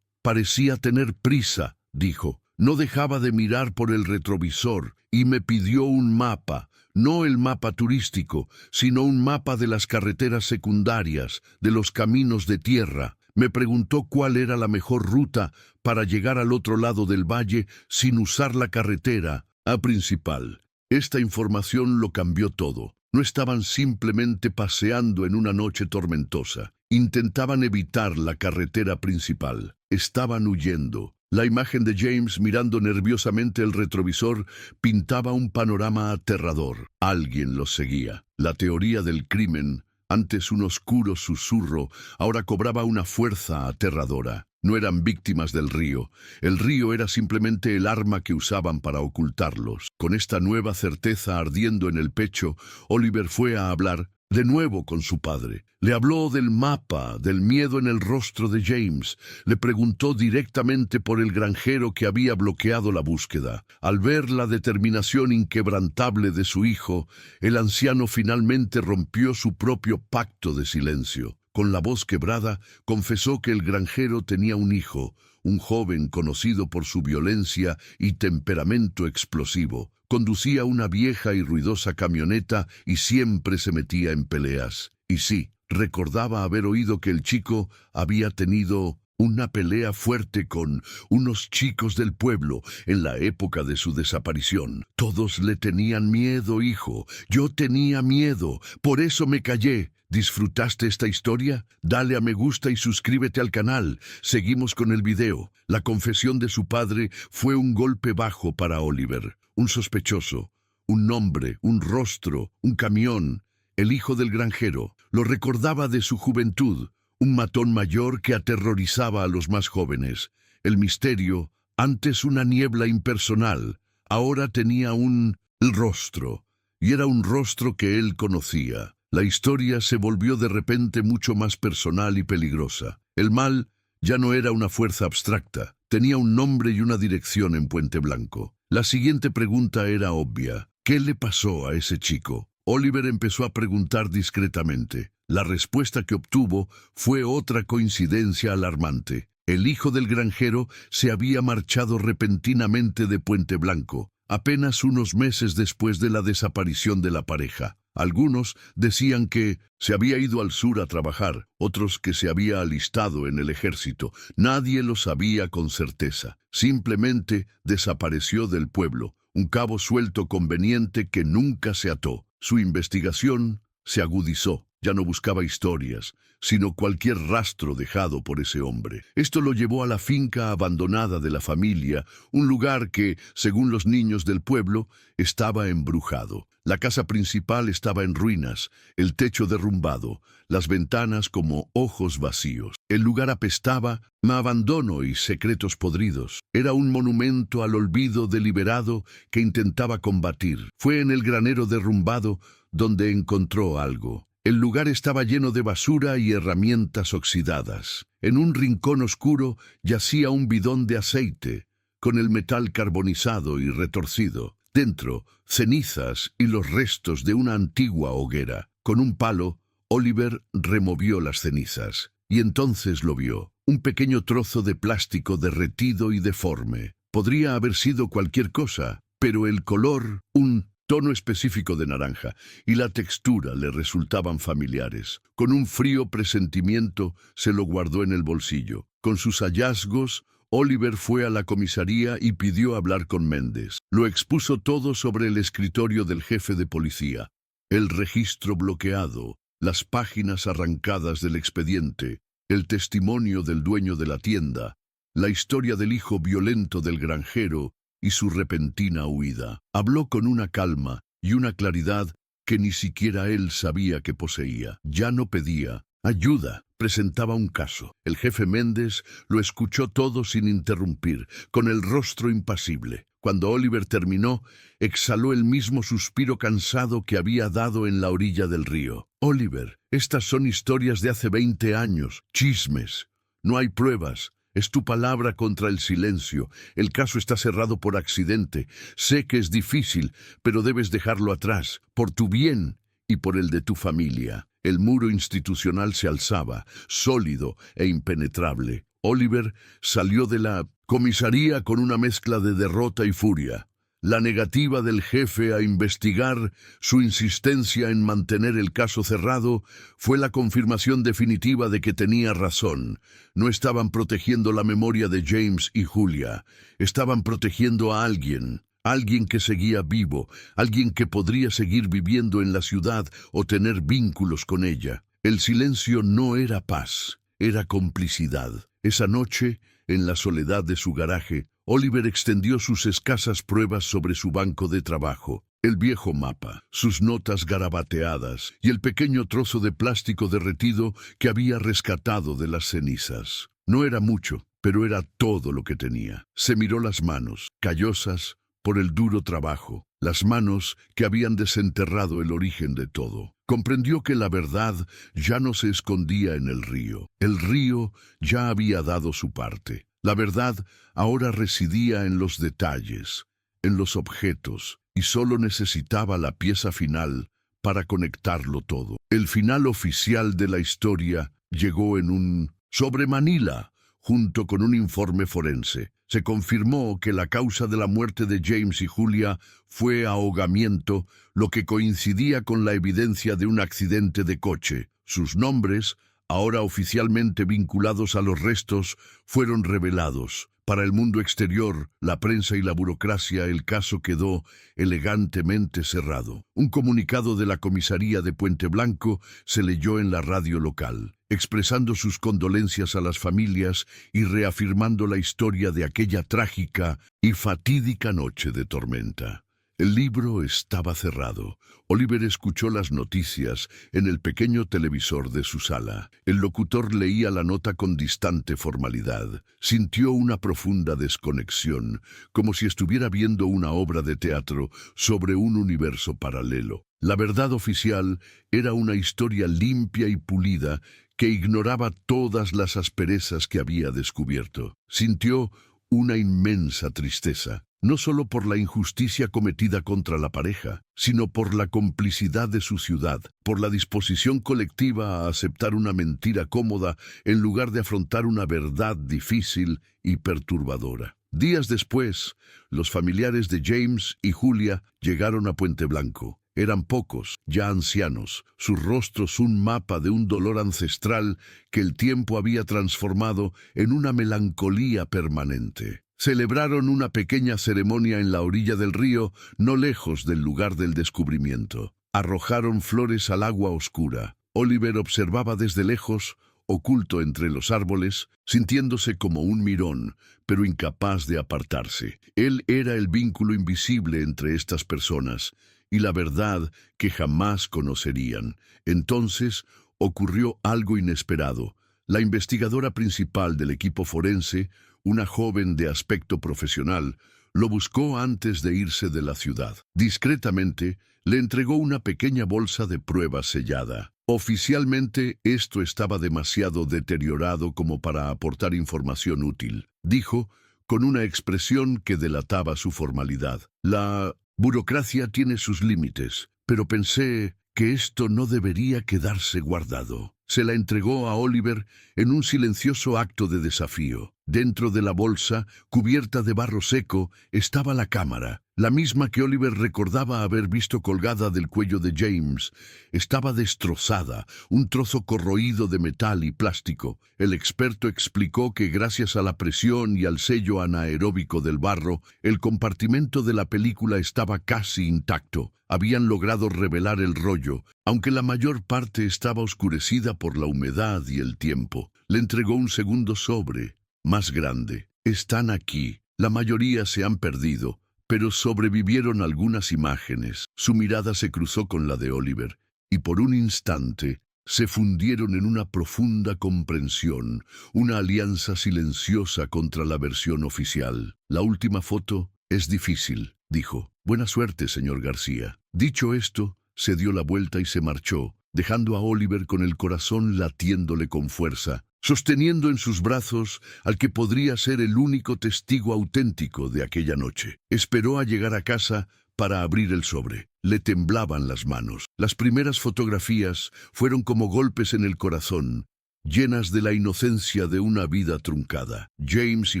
parecía tener prisa, dijo. No dejaba de mirar por el retrovisor y me pidió un mapa. No el mapa turístico, sino un mapa de las carreteras secundarias, de los caminos de tierra. Me preguntó cuál era la mejor ruta para llegar al otro lado del valle sin usar la carretera principal. Esta información lo cambió todo. No estaban simplemente paseando en una noche tormentosa. Intentaban evitar la carretera principal. Estaban huyendo. La imagen de James mirando nerviosamente el retrovisor pintaba un panorama aterrador. Alguien los seguía. La teoría del crimen, antes un oscuro susurro, ahora cobraba una fuerza aterradora. No eran víctimas del río. El río era simplemente el arma que usaban para ocultarlos. Con esta nueva certeza ardiendo en el pecho, Oliver fue a hablar de nuevo con su padre. Le habló del mapa, del miedo en el rostro de James. Le preguntó directamente por el granjero que había bloqueado la búsqueda. Al ver la determinación inquebrantable de su hijo, el anciano finalmente rompió su propio pacto de silencio. Con la voz quebrada, confesó que el granjero tenía un hijo, un joven conocido por su violencia y temperamento explosivo. Conducía una vieja y ruidosa camioneta y siempre se metía en peleas. Y sí, recordaba haber oído que el chico había tenido una pelea fuerte con unos chicos del pueblo en la época de su desaparición. Todos le tenían miedo, hijo. Yo tenía miedo, por eso me callé. ¿Disfrutaste esta historia? Dale a me gusta y suscríbete al canal. Seguimos con el video. La confesión de su padre fue un golpe bajo para Oliver. Un sospechoso, un nombre, un rostro, un camión. El hijo del granjero. Lo recordaba de su juventud. Un matón mayor que aterrorizaba a los más jóvenes. El misterio, antes una niebla impersonal, ahora tenía un rostro. Y era un rostro que él conocía. La historia se volvió de repente mucho más personal y peligrosa. El mal ya no era una fuerza abstracta, tenía un nombre y una dirección en Puente Blanco. La siguiente pregunta era obvia. ¿Qué le pasó a ese chico? Oliver empezó a preguntar discretamente. La respuesta que obtuvo fue otra coincidencia alarmante. El hijo del granjero se había marchado repentinamente de Puente Blanco, apenas unos meses después de la desaparición de la pareja. Algunos decían que se había ido al sur a trabajar, otros que se había alistado en el ejército. Nadie lo sabía con certeza. Simplemente desapareció del pueblo, un cabo suelto conveniente que nunca se ató. Su investigación se agudizó. Ya no buscaba historias, sino cualquier rastro dejado por ese hombre. Esto lo llevó a la finca abandonada de la familia, un lugar que, según los niños del pueblo, estaba embrujado. La casa principal estaba en ruinas, el techo derrumbado, las ventanas como ojos vacíos. El lugar apestaba a abandono y secretos podridos. Era un monumento al olvido deliberado que intentaba combatir. Fue en el granero derrumbado donde encontró algo. El lugar estaba lleno de basura y herramientas oxidadas. En un rincón oscuro yacía un bidón de aceite, con el metal carbonizado y retorcido. Dentro, cenizas y los restos de una antigua hoguera. Con un palo, Oliver removió las cenizas. Y entonces lo vio. Un pequeño trozo de plástico derretido y deforme. Podría haber sido cualquier cosa, pero el color, un tono específico de naranja, y la textura le resultaban familiares. Con un frío presentimiento se lo guardó en el bolsillo. Con sus hallazgos, Oliver fue a la comisaría y pidió hablar con Méndez. Lo expuso todo sobre el escritorio del jefe de policía. El registro bloqueado, las páginas arrancadas del expediente, el testimonio del dueño de la tienda, la historia del hijo violento del granjero y su repentina huida. Habló con una calma y una claridad que ni siquiera él sabía que poseía. Ya no pedía ayuda, presentaba un caso. El jefe Méndez lo escuchó todo sin interrumpir, con el rostro impasible. Cuando Oliver terminó, exhaló el mismo suspiro cansado que había dado en la orilla del río. Oliver, estas son historias de hace 20 años, chismes. No hay pruebas. Es tu palabra contra el silencio. El caso está cerrado por accidente. Sé que es difícil, pero debes dejarlo atrás, por tu bien y por el de tu familia. El muro institucional se alzaba, sólido e impenetrable. Oliver salió de la comisaría con una mezcla de derrota y furia. La negativa del jefe a investigar, su insistencia en mantener el caso cerrado, fue la confirmación definitiva de que tenía razón. No estaban protegiendo la memoria de James y Julia, estaban protegiendo a alguien. Alguien que seguía vivo, alguien que podría seguir viviendo en la ciudad o tener vínculos con ella. El silencio no era paz, era complicidad. Esa noche, en la soledad de su garaje, Oliver extendió sus escasas pruebas sobre su banco de trabajo. El viejo mapa, sus notas garabateadas y el pequeño trozo de plástico derretido que había rescatado de las cenizas. No era mucho, pero era todo lo que tenía. Se miró las manos, callosas por el duro trabajo, las manos que habían desenterrado el origen de todo. Comprendió que la verdad ya no se escondía en el río. El río ya había dado su parte. La verdad ahora residía en los detalles, en los objetos, y solo necesitaba la pieza final para conectarlo todo. El final oficial de la historia llegó en un sobre Manila, junto con un informe forense. Se confirmó que la causa de la muerte de James y Julia fue ahogamiento, lo que coincidía con la evidencia de un accidente de coche. Sus nombres, ahora oficialmente vinculados a los restos, fueron revelados. Para el mundo exterior, la prensa y la burocracia, el caso quedó elegantemente cerrado. Un comunicado de la comisaría de Puente Blanco se leyó en la radio local, expresando sus condolencias a las familias y reafirmando la historia de aquella trágica y fatídica noche de tormenta. El libro estaba cerrado. Oliver escuchó las noticias en el pequeño televisor de su sala. El locutor leía la nota con distante formalidad. Sintió una profunda desconexión, como si estuviera viendo una obra de teatro sobre un universo paralelo. La verdad oficial era una historia limpia y pulida que ignoraba todas las asperezas que había descubierto. Sintió una inmensa tristeza. No solo por la injusticia cometida contra la pareja, sino por la complicidad de su ciudad, por la disposición colectiva a aceptar una mentira cómoda en lugar de afrontar una verdad difícil y perturbadora. Días después, los familiares de James y Julia llegaron a Puente Blanco. Eran pocos, ya ancianos, sus rostros un mapa de un dolor ancestral que el tiempo había transformado en una melancolía permanente. Celebraron una pequeña ceremonia en la orilla del río, no lejos del lugar del descubrimiento. Arrojaron flores al agua oscura. Oliver observaba desde lejos, oculto entre los árboles, sintiéndose como un mirón, pero incapaz de apartarse. Él era el vínculo invisible entre estas personas, y la verdad que jamás conocerían. Entonces ocurrió algo inesperado. La investigadora principal del equipo forense, una joven de aspecto profesional, lo buscó antes de irse de la ciudad. Discretamente, le entregó una pequeña bolsa de pruebas sellada. Oficialmente, esto estaba demasiado deteriorado como para aportar información útil, dijo, con una expresión que delataba su formalidad. La burocracia tiene sus límites, pero pensé que esto no debería quedarse guardado. Se la entregó a Oliver en un silencioso acto de desafío. Dentro de la bolsa, cubierta de barro seco, estaba la cámara, la misma que Oliver recordaba haber visto colgada del cuello de James. Estaba destrozada, un trozo corroído de metal y plástico. El experto explicó que gracias a la presión y al sello anaeróbico del barro, el compartimento de la película estaba casi intacto. Habían logrado revelar el rollo, aunque la mayor parte estaba oscurecida por la humedad y el tiempo. Le entregó un segundo sobre, más grande. Están aquí. La mayoría se han perdido, pero sobrevivieron algunas imágenes. Su mirada se cruzó con la de Oliver, y por un instante se fundieron en una profunda comprensión, una alianza silenciosa contra la versión oficial. La última foto es difícil, dijo. Buena suerte, señor García. Dicho esto, se dio la vuelta y se marchó, dejando a Oliver con el corazón latiéndole con fuerza, sosteniendo en sus brazos al que podría ser el único testigo auténtico de aquella noche. Esperó a llegar a casa para abrir el sobre. Le temblaban las manos. Las primeras fotografías fueron como golpes en el corazón, llenas de la inocencia de una vida truncada. James y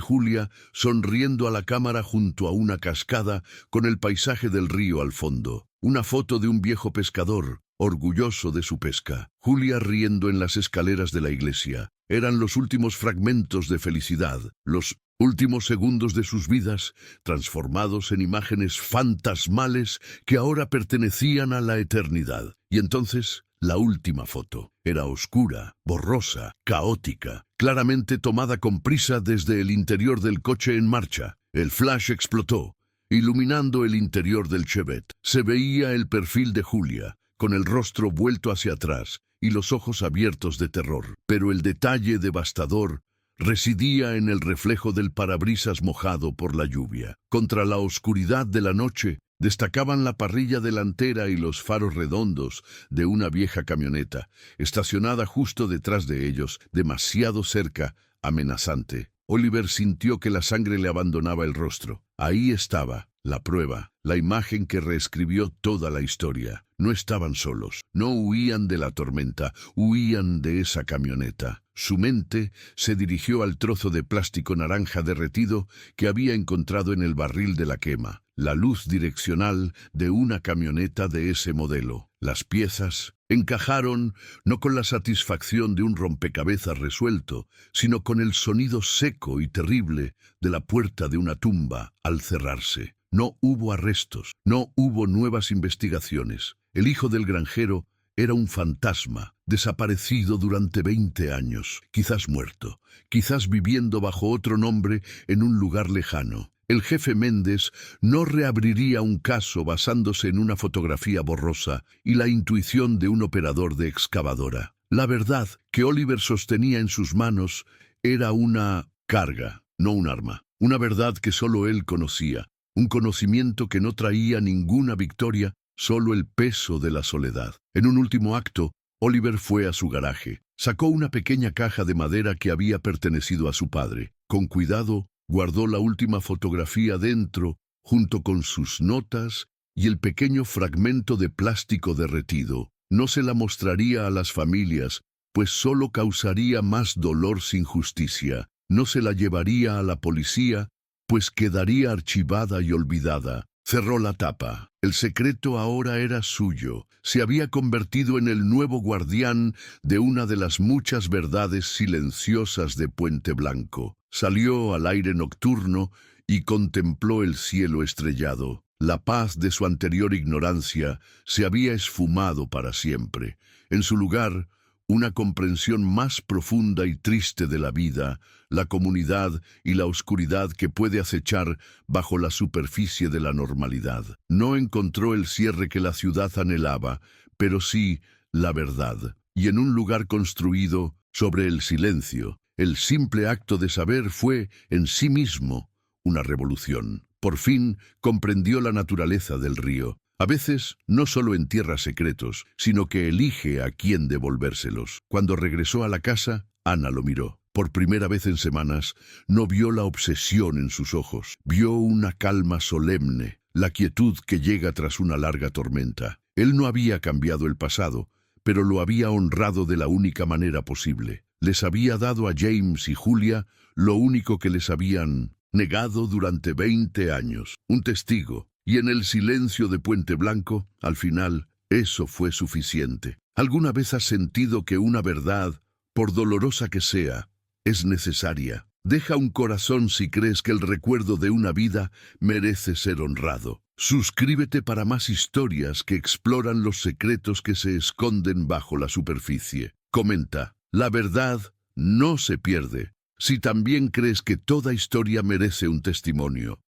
Julia sonriendo a la cámara junto a una cascada con el paisaje del río al fondo. Una foto de un viejo pescador, orgulloso de su pesca. Julia riendo en las escaleras de la iglesia. Eran los últimos fragmentos de felicidad, los últimos segundos de sus vidas, transformados en imágenes fantasmales que ahora pertenecían a la eternidad. Y entonces, la última foto. Era oscura, borrosa, caótica, claramente tomada con prisa desde el interior del coche en marcha. El flash explotó, iluminando el interior del Chevette. Se veía el perfil de Julia, con el rostro vuelto hacia atrás y los ojos abiertos de terror. Pero el detalle devastador residía en el reflejo del parabrisas mojado por la lluvia. Contra la oscuridad de la noche, destacaban la parrilla delantera y los faros redondos de una vieja camioneta, estacionada justo detrás de ellos, demasiado cerca, amenazante. Oliver sintió que la sangre le abandonaba el rostro. Ahí estaba, la prueba, la imagen que reescribió toda la historia. No estaban solos, no huían de la tormenta, huían de esa camioneta. Su mente se dirigió al trozo de plástico naranja derretido que había encontrado en el barril de la quema, la luz direccional de una camioneta de ese modelo. Las piezas encajaron no con la satisfacción de un rompecabezas resuelto, sino con el sonido seco y terrible de la puerta de una tumba al cerrarse. No hubo arrestos, no hubo nuevas investigaciones. El hijo del granjero era un fantasma, desaparecido durante 20 años, quizás muerto, quizás viviendo bajo otro nombre en un lugar lejano. El jefe Méndez no reabriría un caso basándose en una fotografía borrosa y la intuición de un operador de excavadora. La verdad que Oliver sostenía en sus manos era una carga, no un arma. Una verdad que solo él conocía, un conocimiento que no traía ninguna victoria, solo el peso de la soledad. En un último acto, Oliver fue a su garaje. Sacó una pequeña caja de madera que había pertenecido a su padre. Con cuidado, guardó la última fotografía dentro, junto con sus notas y el pequeño fragmento de plástico derretido. No se la mostraría a las familias, pues solo causaría más dolor sin justicia. No se la llevaría a la policía, pues quedaría archivada y olvidada. Cerró la tapa. El secreto ahora era suyo. Se había convertido en el nuevo guardián de una de las muchas verdades silenciosas de Puente Blanco. Salió al aire nocturno y contempló el cielo estrellado. La paz de su anterior ignorancia se había esfumado para siempre. En su lugar, una comprensión más profunda y triste de la vida, la comunidad y la oscuridad que puede acechar bajo la superficie de la normalidad. No encontró el cierre que la ciudad anhelaba, pero sí la verdad. Y en un lugar construido sobre el silencio, el simple acto de saber fue, en sí mismo, una revolución. Por fin comprendió la naturaleza del río. A veces no solo entierra secretos, sino que elige a quién devolvérselos. Cuando regresó a la casa, Ana lo miró. Por primera vez en semanas, no vio la obsesión en sus ojos. Vio una calma solemne, la quietud que llega tras una larga tormenta. Él no había cambiado el pasado, pero lo había honrado de la única manera posible. les había dado a James y Julia lo único que les habían negado durante 20 años, un testigo. Y en el silencio de Puente Blanco, al final, eso fue suficiente. ¿Alguna vez has sentido que una verdad, por dolorosa que sea, es necesaria? Deja un corazón si crees que el recuerdo de una vida merece ser honrado. Suscríbete para más historias que exploran los secretos que se esconden bajo la superficie. Comenta, la verdad no se pierde. Si también crees que toda historia merece un testimonio,